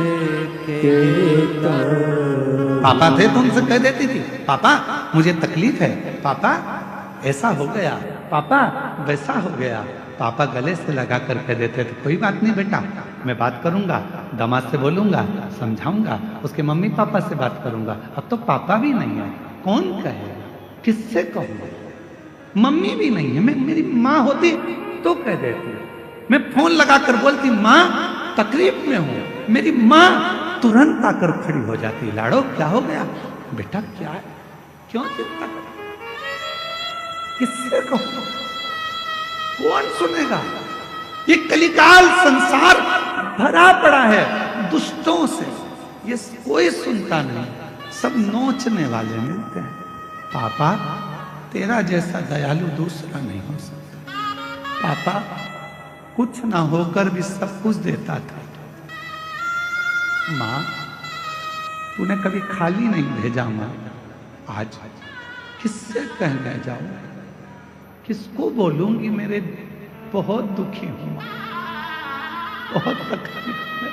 कहता हूँ। पापा थे तो उनसे कह देती थी, पापा मुझे तकलीफ है, पापा ऐसा हो गया, पापा वैसा हो गया। पापा गले से लगा कर कह देते थे, कोई बात नहीं बेटा, मैं बात करूंगा, दामाद से बोलूंगा, समझाऊंगा, उसके मम्मी पापा से बात करूंगा। अब तो पापा भी नहीं है, कौन कहे, किससे कहूंगा? मम्मी भी नहीं है, मैं मेरी माँ होती तो कह देती, मैं फोन लगाकर बोलती माँ तकलीफ में हूं, मेरी माँ तुरंत आकर खड़ी हो जाती, लाड़ो क्या हो गया बेटा, क्या है, क्यों चिंता कर? किससे कहूं? कौन सुनेगा? ये कलिकाल संसार भरा पड़ा है दुष्टों से, ये कोई सुनता नहीं, सब नोचने वाले मिलते हैं। पापा तेरा जैसा दयालु दूसरा नहीं हो सकता। पापा कुछ ना होकर भी सब कुछ देता था। माँ तूने कभी खाली नहीं भेजा माँ। आज किससे कहने जाऊं, किसको बोलूंगी? मेरे बहुत दुखी हूं, बहुत तकलीफ में।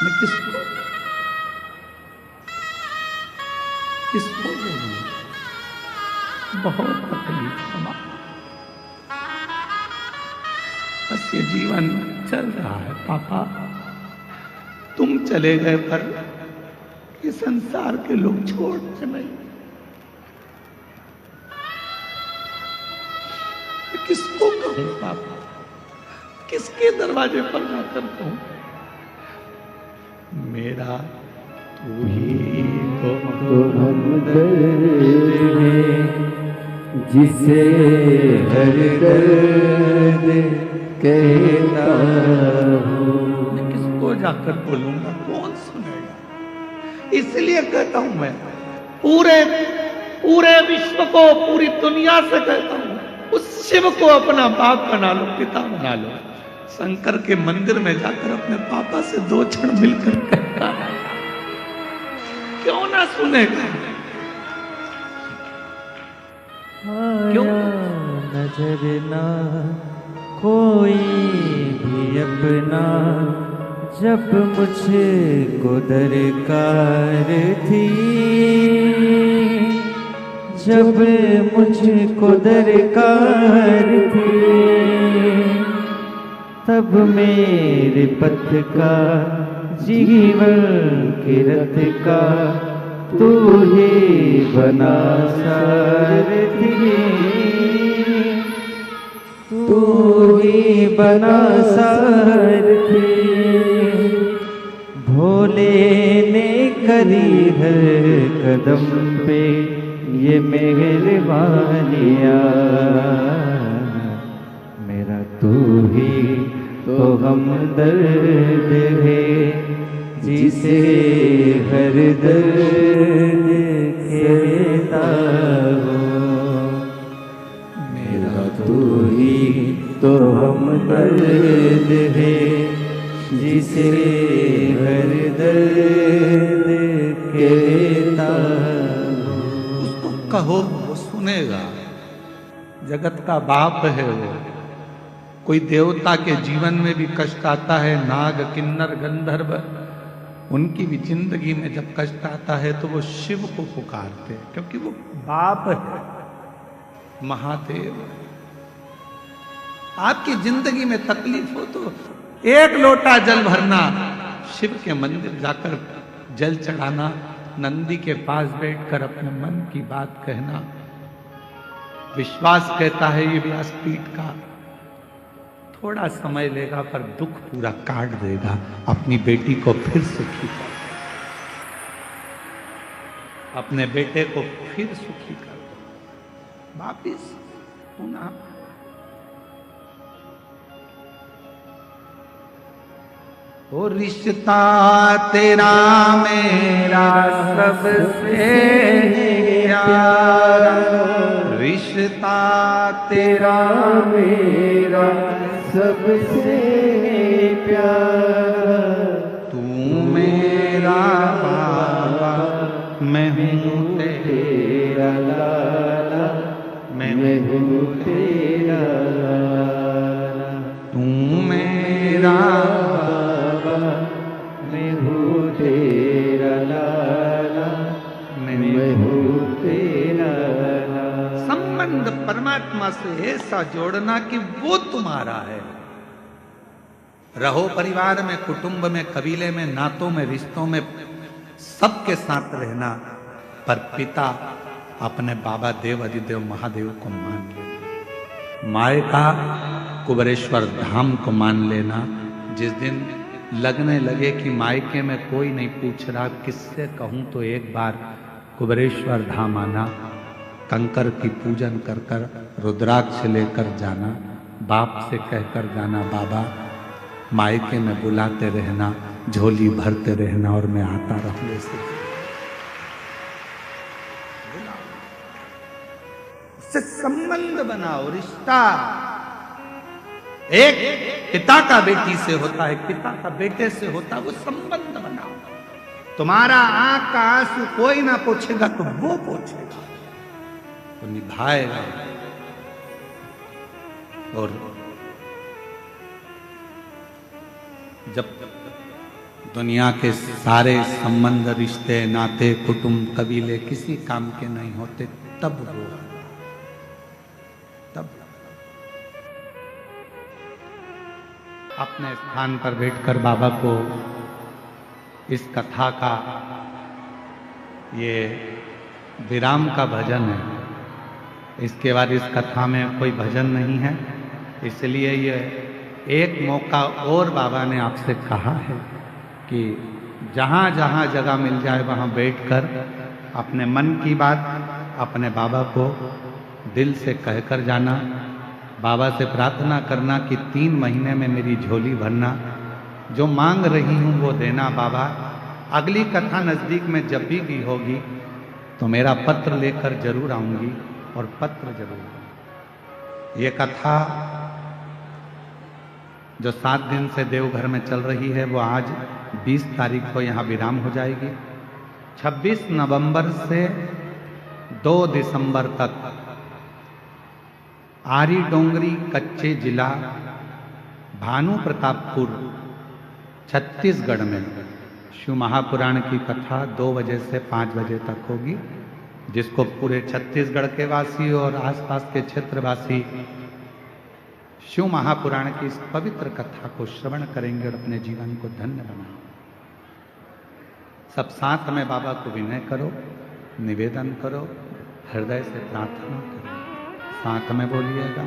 मैं किसको बोलूं? बहुत तकलीफ है मां। बस ये जीवन चल रहा है पापा। तुम चले गए पर ये संसार के लोग छोड़ते नहीं। किसको कहूं पापा? किसके दरवाजे पर जाकर कहूं? मेरा तू ही तो हमदर्द है, जिसे हर दर्द कहता हूँ। मैं किसको जाकर बोलूंगा? कौन सुनेगा? इसलिए कहता हूं मैं पूरे विश्व को, पूरी दुनिया से कहता हूं, उस शिव को अपना बाप बना लो, पिता बना लो। शंकर के मंदिर में जाकर अपने पापा से 2 क्षण मिलकर कहता है, क्यों ना सुनेगा? क्यों? नजर ना कोई भी अपना, जब मुझको दरकार थी, जब मुझको दरकार थी, तब मेरे पथ का, जीवन के रथ का तू ही बना सारथी, तू ही बना सारथी। भोले ने करी हर कदम पे ये मेहरबानियाँ, मेरा तू ही तो हमदर्द है, जिसे हर दर्द कहता हूँ। मेरा तू ही तो हमदर्द है, जिसे हर दर्द कहता हूँ। उसको कहो, वो सुनेगा। जगत का बाप है वो। कोई देवता के जीवन में भी कष्ट आता है, नाग किन्नर गंधर्व, उनकी भी जिंदगी में जब कष्ट आता है तो वो शिव को पुकारते हैं, क्योंकि वो बाप है, महादेव। आपकी जिंदगी में तकलीफ हो तो 1 लोटा जल भरना, शिव के मंदिर जाकर जल चढ़ाना, नंदी के पास बैठकर अपने मन की बात कहना। विश्वास कहता है ये व्यासपीठ का, थोड़ा समय लेगा पर दुख पूरा काट देगा, अपनी बेटी को फिर सुखी कर, अपने बेटे को फिर सुखी कर, वापिस पुनः। ओ रिश्ता तेरा मेरा सबसे प्यारा, रिश्ता तेरा मेरा सबसे प्यारा, तू मेरा बाबा, मैं हूँ तेरा लाला, मैं हूँ तेरा लाला। तू मेरा बाबा, मैं हूँ तेरा लाला, मैं हूँ तेरा लाला। संबंध परमात्मा से ऐसा जोड़ना कि वो तुम्हारा है। रहो परिवार में, कुटुंब में, कबीले में, नातों में, रिश्तों में, सबके साथ रहना, पर पिता अपने बाबा देव अधिदेव महादेव को मान लेना, माए का कुबरेश्वर धाम को मान लेना। जिस दिन लगने लगे कि मायके में कोई नहीं पूछ रहा, किससे कहूं, तो एक बार कुबेरेश्वर धाम आना, कंकर की पूजन कर कर रुद्राक्ष लेकर जाना, बाप से कहकर जाना बाबा मायके में बुलाते रहना, झोली भरते रहना और मैं आता रहूं। से संबंध बनाओ, रिश्ता। एक पिता का बेटी से होता है, पिता का बेटे से होता है, वो संबंध बनाओ। तुम्हारा आंख का आंसू कोई ना पोछेगा तो वो पोछेगा, तो निभाएगा। और जब दुनिया के सारे संबंध, रिश्ते, नाते, कुटुंब, कबीले किसी काम के नहीं होते, तब वो, तब अपने स्थान पर बैठकर बाबा को इस कथा का, ये विराम का भजन है। इसके बाद इस कथा में कोई भजन नहीं है, इसलिए ये एक मौका और बाबा ने आपसे कहा है कि जहाँ जहाँ जगह मिल जाए वहाँ बैठकर अपने मन की बात अपने बाबा को दिल से कहकर जाना। बाबा से प्रार्थना करना कि 3 महीने में मेरी झोली भरना, जो मांग रही हूँ वो देना बाबा। अगली कथा नज़दीक में जब भी होगी तो मेरा पत्र लेकर जरूर आऊँगी, और पत्र जरूर। ये कथा जो 7 दिन से देवघर में चल रही है वो आज 20 तारीख को यहाँ विराम हो जाएगी। 26 नवंबर से 2 दिसंबर तक आरी डोंगरी कच्चे जिला भानु प्रतापपुर छत्तीसगढ़ में शिव महापुराण की कथा 2 बजे से 5 बजे तक होगी, जिसको पूरे छत्तीसगढ़ के वासी और आसपास के क्षेत्रवासी शिव महापुराण की इस पवित्र कथा को श्रवण करेंगे और अपने जीवन को धन्य बनाएंगे। सब साथ में बाबा को विनय करो, निवेदन करो, हृदय से प्रार्थना करो, साथ में बोलिएगा।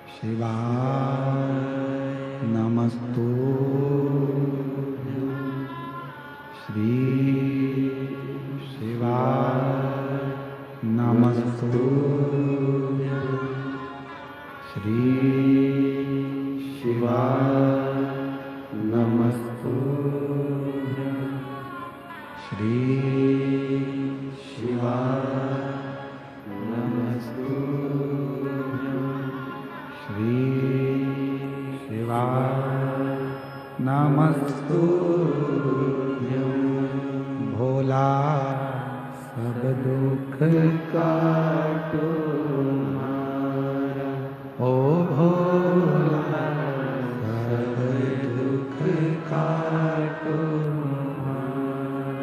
शिवाय नमस्तु श्री शिवाय नमस्तु श्री शिवाय नमस्तु श्री शिवाय नमस्तु श्री शिवाय नमस्तु भोला सब दुख काटो हमारा, ओ भोला सब दुख काटो हमारा।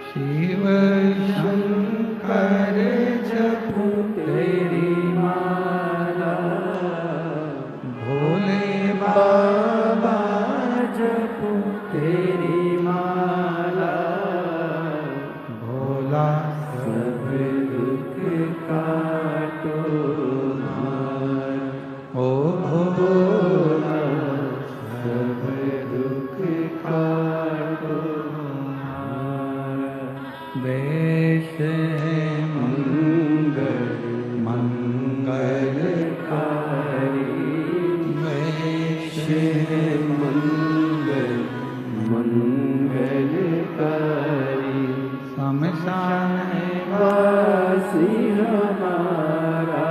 शिव शंकर जपू तेरी माला, भोले बाबा जपू तेरी माला, भोला सब दुख काटो हमारा, ओ भोला सब दुख काटो हमारा। देश मंगल मंगलकारी, देश मंगल मंगलकारी, शमशान वासी हमारा,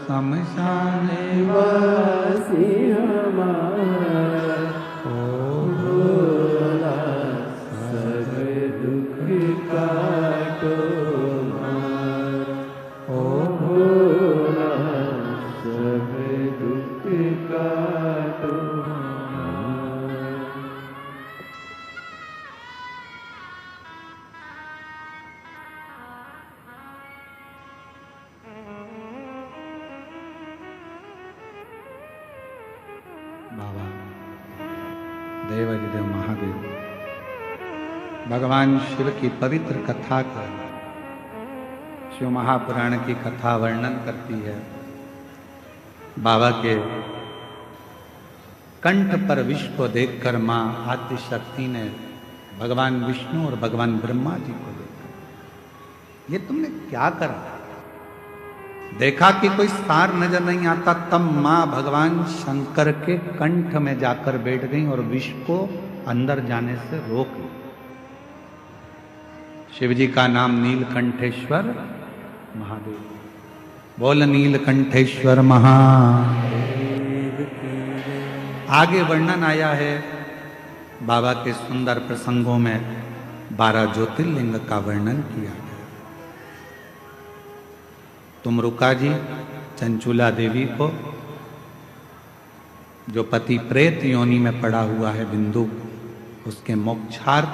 शमशान वासी हमारा, ओ भोला सब दुख काटो हमारा, ओ भोला सब दुख काटो हमारा। बाबा देवाधिदेव महादेव भगवान शिव की पवित्र कथा का शिव महापुराण की कथा वर्णन करती है। बाबा के कंठ पर विष को देखकर मां आदि शक्ति ने भगवान विष्णु और भगवान ब्रह्मा जी को देखा, ये तुमने क्या करा? देखा कि कोई सार नजर नहीं आता, तब मां भगवान शंकर के कंठ में जाकर बैठ गई और विष को अंदर जाने से रोक ली। शिव जी का नाम नीलकंठेश्वर महादेव। बोल नीलकंठेश्वर महादेव। आगे वर्णन आया है बाबा के सुंदर प्रसंगों में 12 ज्योतिर्लिंग का वर्णन किया गया। तुमरुका जी चंचुला देवी को, जो पति प्रेत योनि में पड़ा हुआ है बिंदु, उसके मोक्षार्थ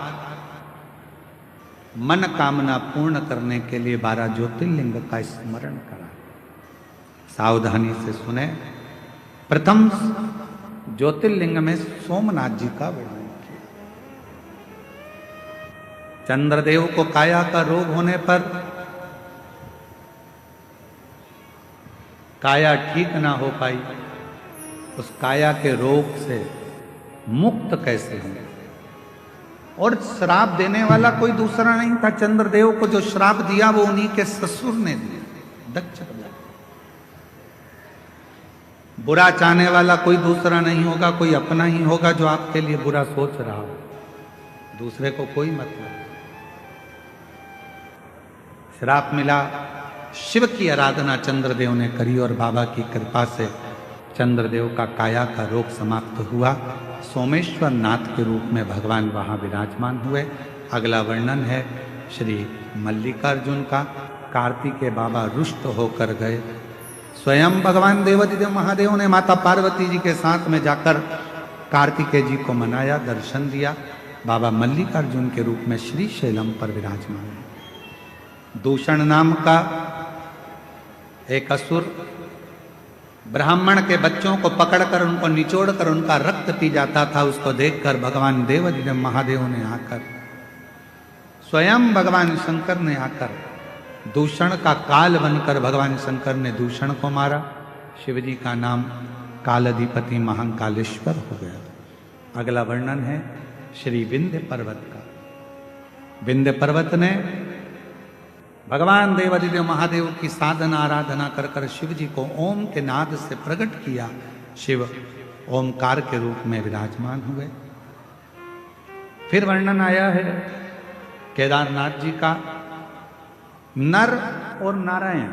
मन कामना पूर्ण करने के लिए 12 ज्योतिर्लिंग का स्मरण करा। सावधानी से सुने। प्रथम ज्योतिर्लिंग में सोमनाथ जी का वर्णन किया। चंद्रदेव को काया का रोग होने पर काया ठीक ना हो पाई, उस काया के रोग से मुक्त कैसे होंगे? और श्राप देने वाला कोई दूसरा नहीं था। चंद्रदेव को जो श्राप दिया वो उन्हीं के ससुर ने दिया, दक्ष प्रजापति। बुरा चाहने वाला कोई दूसरा नहीं होगा, कोई अपना ही होगा जो आपके लिए बुरा सोच रहा हो, दूसरे को कोई मतलब नहीं। श्राप मिला, शिव की आराधना चंद्रदेव ने करी और बाबा की कृपा से चंद्रदेव का काया का रोग समाप्त हुआ। सोमेश्वर नाथ के रूप में भगवान वहां विराजमान हुए। अगला वर्णन है श्री मल्लिकार्जुन का। कार्तिकेय बाबा रुष्ट होकर गए। स्वयं भगवान देवाधिदेव महादेव ने माता पार्वती जी के साथ में जाकर कार्तिकेय जी को मनाया, दर्शन दिया। बाबा मल्लिकार्जुन के रूप में श्री शैलम पर विराजमान है। दूषण नाम का एक असुर ब्राह्मण के बच्चों को पकड़कर उनको निचोड़कर उनका रक्त पी जाता था। उसको देखकर भगवान देवाधिदेव महादेव ने आकर, स्वयं भगवान शंकर ने आकर दूषण का काल बनकर भगवान शंकर ने दूषण को मारा। शिव जी का नाम कालाधिपति महाकालेश्वर हो गया। अगला वर्णन है श्री विंध्य पर्वत का। विंध्य पर्वत ने भगवान देवाधिदेव महादेव की साधना आराधना कर कर शिव जी को ओम के नाद से प्रकट किया। शिव ओमकार के रूप में विराजमान हुए। फिर वर्णन आया है केदारनाथ जी का। नर और नारायण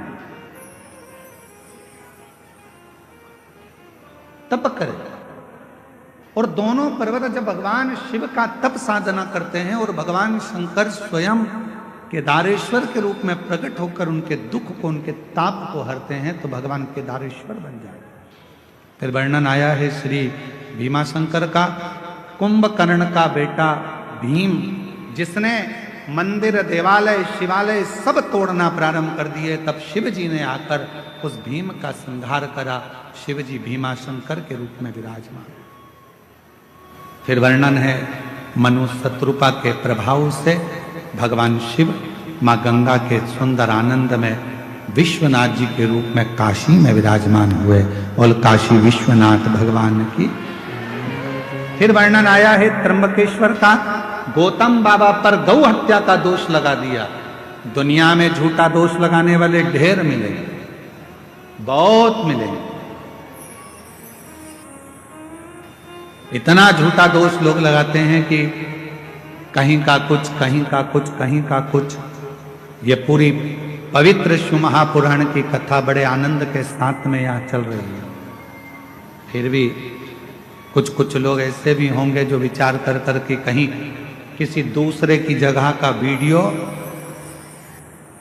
तप करे, और दोनों पर्वत जब भगवान शिव का तप साधना करते हैं और भगवान शंकर स्वयं केदारेश्वर के रूप में प्रकट होकर उनके दुख को, उनके ताप को हरते हैं, तो भगवान केदारेश्वर बन जाए। फिर वर्णन आया है श्री भीमाशंकर का। कुंभकर्ण का बेटा भीम, जिसने मंदिर, देवालय, शिवालय सब तोड़ना प्रारंभ कर दिए, तब शिव जी ने आकर उस भीम का संहार करा। शिव जी भीमाशंकर के रूप में विराजमान। फिर वर्णन है मनु शत्रुपा के प्रभाव से भगवान शिव मां गंगा के सुंदर आनंद में विश्वनाथ जी के रूप में काशी में विराजमान हुए। और काशी विश्वनाथ भगवान की। फिर वर्णन आया है त्र्यंबकेश्वर का। गौतम बाबा पर गौ हत्या का दोष लगा दिया। दुनिया में झूठा दोष लगाने वाले ढेर मिले, बहुत मिले। इतना झूठा दोष लोग लगाते हैं कि कहीं का कुछ, कहीं का कुछ, कहीं का कुछ। ये पूरी पवित्र शिव महापुराण की कथा बड़े आनंद के साथ में यहाँ चल रही है। फिर भी कुछ कुछ लोग ऐसे भी होंगे जो विचार कर कर के कहीं किसी दूसरे की जगह का वीडियो,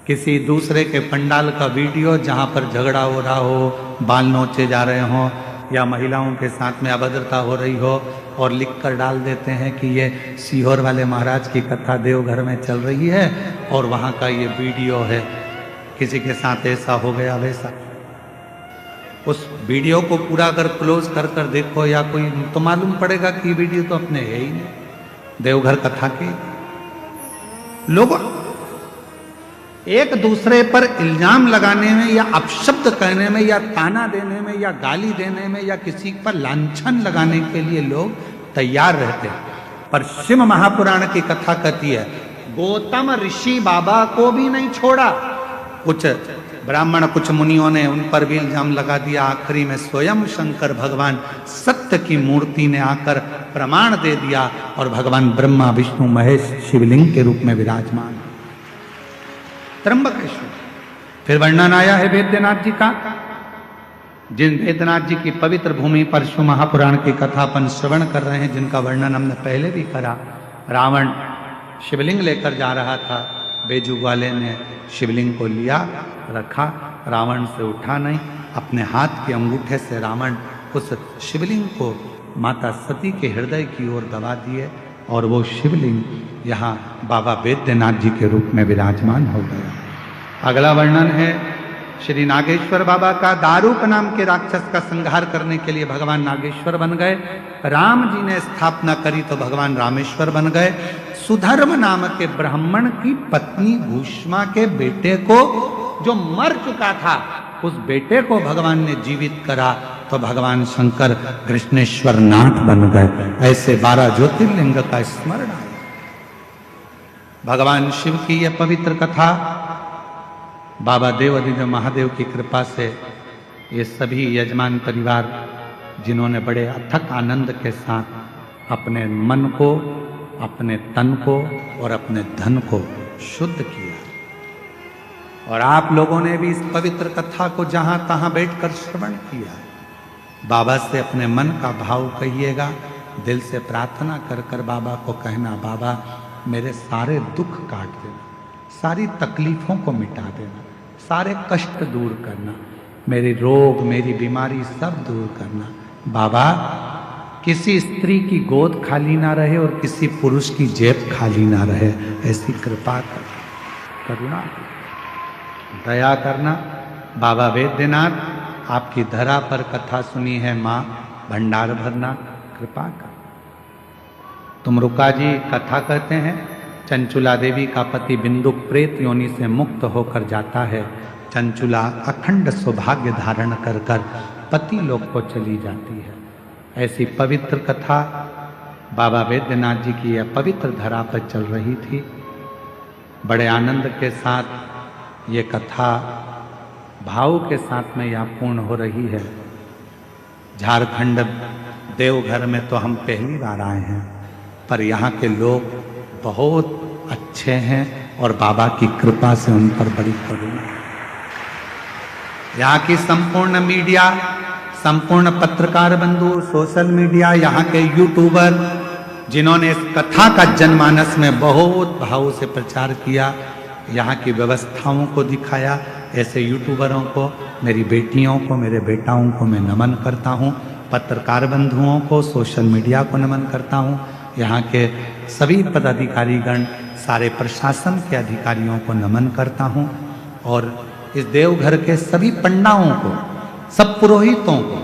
किसी दूसरे के पंडाल का वीडियो जहाँ पर झगड़ा हो रहा हो, बाल नोचे जा रहे हों या महिलाओं के साथ में अभद्रता हो रही हो, और लिख कर डाल देते हैं कि ये सीहोर वाले महाराज की कथा देवघर में चल रही है और वहाँ का ये वीडियो है, किसी के साथ ऐसा हो गया वैसा। उस वीडियो को पूरा अगर क्लोज कर कर देखो या कोई, तो मालूम पड़ेगा कि वीडियो तो अपने है ही नहीं देवघर कथा के। लोग एक दूसरे पर इल्जाम लगाने में या अपशब्द कहने में या ताना देने में या गाली देने में या किसी पर लांछन लगाने के लिए लोग तैयार रहते हैं। पर शिव महापुराण की कथा कहती है गौतम ऋषि बाबा को भी नहीं छोड़ा। कुछ ब्राह्मण कुछ मुनियों ने उन पर भी इल्जाम लगा दिया। आखिरी में स्वयं शंकर भगवान सत्य की मूर्ति ने आकर प्रमाण दे दिया और भगवान ब्रह्मा विष्णु महेश शिवलिंग के रूप में विराजमान त्र्यंबकेश्वर। फिर वर्णन आया है वेद्यनाथ जी का, जिन वेद्यनाथ जी की पवित्र भूमि पर शिव महापुराण की कथा अपन श्रवण कर रहे हैं, जिनका वर्णन हमने पहले भी करा। रावण शिवलिंग लेकर जा रहा था, बेजू वाले ने शिवलिंग को लिया, रखा, रावण से उठा नहीं, अपने हाथ के अंगूठे से रावण उस शिवलिंग को माता सती के हृदय की ओर दबा दिए और वो शिवलिंग यहाँ बाबा वेद्यनाथ जी के रूप में विराजमान हो गया। अगला वर्णन है श्री नागेश्वर बाबा का। दारूक नाम के राक्षस का संहार करने के लिए भगवान नागेश्वर बन गए। राम जी ने स्थापना करी तो भगवान रामेश्वर बन गए। सुधर्म नाम के ब्राह्मण की पत्नी भूष्मा के बेटे को, जो मर चुका था, उस बेटे को भगवान ने जीवित करा तो भगवान शंकर कृष्णेश्वर नाथ बन गए। ऐसे 12 ज्योतिर्लिंग का स्मरण आया। भगवान शिव की यह पवित्र कथा बाबा देवादिदेव महादेव की कृपा से ये सभी यजमान परिवार, जिन्होंने बड़े अथक आनंद के साथ अपने मन को, अपने तन को और अपने धन को शुद्ध किया, और आप लोगों ने भी इस पवित्र कथा को जहां तहां बैठकर श्रवण किया। बाबा से अपने मन का भाव कहिएगा, दिल से प्रार्थना कर कर बाबा को कहना, बाबा मेरे सारे दुख काट देना, सारी तकलीफों को मिटा देना, सारे कष्ट दूर करना, मेरी रोग मेरी बीमारी सब दूर करना। बाबा किसी स्त्री की गोद खाली ना रहे और किसी पुरुष की जेब खाली ना रहे, ऐसी कृपा कर, करुणा दया करना। बाबा वेद्यनाथ आपकी धरा पर कथा सुनी है, माँ भंडार भरना, कृपा कर। तुमरुका जी कथा कहते हैं, चंचुला देवी का पति बिंदुक प्रेत योनि से मुक्त होकर जाता है। चंचुला अखंड सौभाग्य धारण कर कर पति लोक को चली जाती है। ऐसी पवित्र कथा बाबा वेद्यनाथ जी की यह पवित्र धरा पर चल रही थी। बड़े आनंद के साथ ये कथा भाव के साथ में यहाँ पूर्ण हो रही है। झारखंड देवघर में तो हम पहली बार आए हैं, पर यहाँ के लोग बहुत अच्छे हैं और बाबा की कृपा से उन पर बड़ी करुणा। यहाँ की संपूर्ण मीडिया, संपूर्ण पत्रकार बंधु, सोशल मीडिया, यहाँ के यूट्यूबर, जिन्होंने इस कथा का जनमानस में बहुत भाव से प्रचार किया, यहाँ की व्यवस्थाओं को दिखाया, ऐसे यूट्यूबरों को, मेरी बेटियों को, मेरे बेटाओं को मैं नमन करता हूँ। पत्रकार बंधुओं को, सोशल मीडिया को नमन करता हूँ। यहाँ के सभी पदाधिकारीगण, सारे प्रशासन के अधिकारियों को नमन करता हूँ, और इस देवघर के सभी पंडाओं को, सब पुरोहितों को,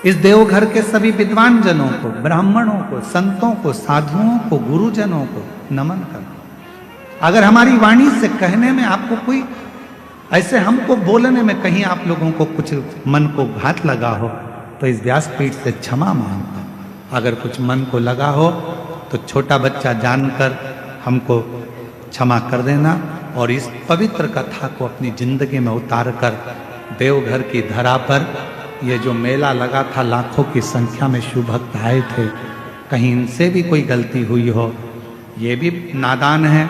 इस देवघर के सभी विद्वान जनों को, ब्राह्मणों को, संतों को, साधुओं को, गुरुजनों को नमन करता हूँ। अगर हमारी वाणी से कहने में आपको कोई, ऐसे हमको बोलने में कहीं आप लोगों को कुछ मन को घात लगा हो, तो इस व्यासपीठ से क्षमा मांगता हूँ। अगर कुछ मन को लगा हो तो छोटा बच्चा जानकर हमको क्षमा कर देना, और इस पवित्र कथा को अपनी जिंदगी में उतार कर देवघर की धरा पर ये जो मेला लगा था, लाखों की संख्या में शिव भक्त आए थे, कहीं इनसे भी कोई गलती हुई हो, ये भी नादान है।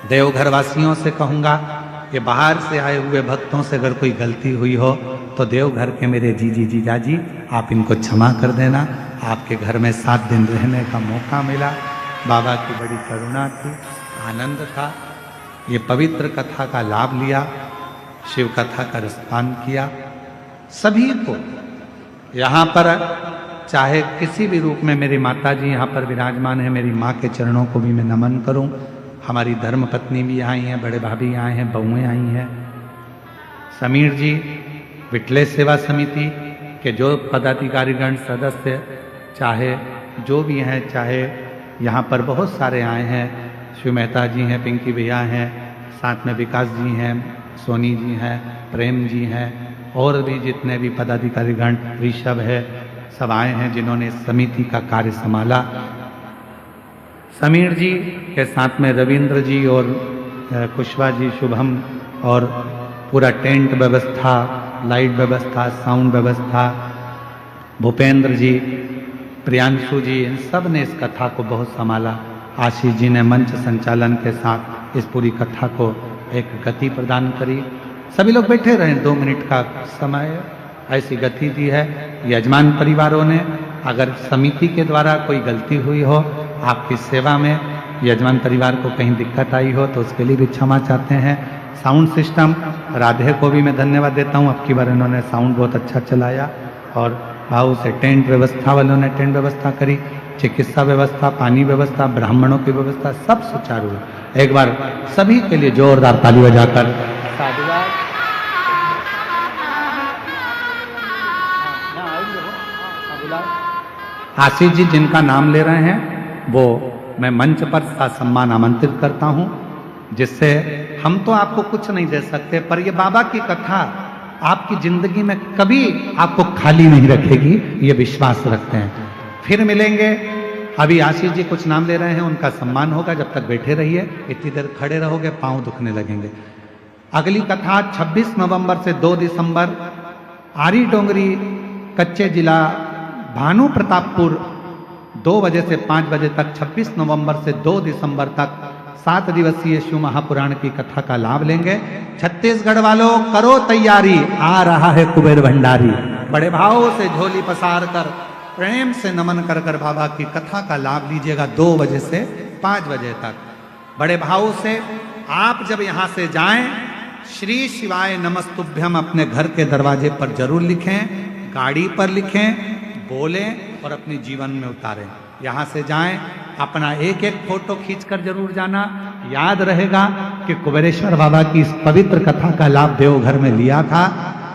देवघर वासियों से कहूँगा, ये बाहर से आए हुए भक्तों से अगर कोई गलती हुई हो तो देवघर के मेरे जीजी जीजाजी आप इनको क्षमा कर देना। आपके घर में 7 दिन रहने का मौका मिला, बाबा की बड़ी करुणा थी, आनंद था। ये पवित्र कथा का लाभ लिया, शिव कथा का रसपान किया। सभी को यहाँ पर, चाहे किसी भी रूप में, मेरी माता जी यहाँ पर विराजमान है, मेरी माँ के चरणों को भी मैं नमन करूँ। हमारी धर्मपत्नी भी आई हैं, बड़े भाभी आए हैं, बहुएं आई हैं, समीर जी, विठलेश सेवा समिति के जो पदाधिकारीगण सदस्य चाहे जो भी हैं, चाहे यहाँ पर बहुत सारे आए हैं, शिव मेहता जी हैं, पिंकी भैया हैं, साथ में विकास जी हैं, सोनी जी हैं, प्रेम जी हैं, और भी जितने भी पदाधिकारीगण, ऋषभ है, सब आए हैं जिन्होंने इस समिति का कार्य संभाला। समीर जी के साथ में रविंद्र जी और कुशवा जी, शुभम, और पूरा टेंट व्यवस्था, लाइट व्यवस्था, साउंड व्यवस्था, भूपेंद्र जी, प्रियांशु जी, इन सब ने इस कथा को बहुत संभाला। आशीष जी ने मंच संचालन के साथ इस पूरी कथा को एक गति प्रदान करी। सभी लोग बैठे रहे, 2 मिनट का समय, ऐसी गति दी है। यजमान परिवारों ने, अगर समिति के द्वारा कोई गलती हुई हो आपकी सेवा में, यजमान परिवार को कहीं दिक्कत आई हो, तो उसके लिए भी क्षमा चाहते हैं। साउंड सिस्टम, राधे को भी मैं धन्यवाद देता हूँ, अब की बार इन्होंने साउंड बहुत अच्छा चलाया। और भाव से टेंट व्यवस्था वालों ने टेंट व्यवस्था करी, चिकित्सा व्यवस्था, पानी व्यवस्था, ब्राह्मणों की व्यवस्था, सब सुचारू है। एक बार सभी के लिए जोरदार ताली बजाकर साधुवाद। आशीष जी जिनका नाम ले रहे हैं वो मैं मंच पर सम्मान आमंत्रित करता हूं, जिससे हम तो आपको कुछ नहीं दे सकते, पर ये बाबा की कथा आपकी जिंदगी में कभी आपको खाली नहीं रखेगी, ये विश्वास रखते हैं। फिर मिलेंगे। अभी आशीष जी कुछ नाम ले रहे हैं, उनका सम्मान होगा, जब तक बैठे रहिए। इतनी देर खड़े रहोगे पांव दुखने लगेंगे। अगली कथा 26 नवंबर से 2 दिसंबर आरी डोंगरी, कच्चे जिला, भानु प्रतापपुर, 2 बजे से 5 बजे तक, 26 नवंबर से 2 दिसंबर तक 7 दिवसीय शिव महापुराण की कथा का लाभ लेंगे। छत्तीसगढ़ वालों करो तैयारी, आ रहा है कुबेर भंडारी। बड़े भाव से झोली पसार कर, प्रेम से नमन कर कर बाबा की कथा का लाभ लीजिएगा 2 बजे से 5 बजे तक। बड़े भाव से आप जब यहाँ से जाएं, श्री शिवाय नमस्तुभ्यम अपने घर के दरवाजे पर जरूर लिखें, गाड़ी पर लिखें, बोलें और अपने जीवन में उतारें। यहाँ से जाएं, अपना एक एक फोटो खींचकर जरूर जाना। याद रहेगा कि कुबेरेश्वर बाबा की इस पवित्र कथा का लाभ देवघर में लिया था।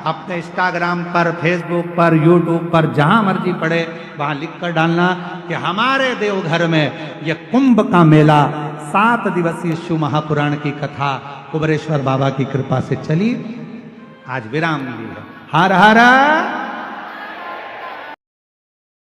अपने इंस्टाग्राम पर, फेसबुक पर, यूट्यूब पर, जहां मर्जी पड़े वहां लिखकर डालना कि हमारे देवघर में यह कुंभ का मेला 7 दिवसीय शिव महापुराण की कथा कुबेरेश्वर बाबा की कृपा से चली। आज विराम ली है। हर हर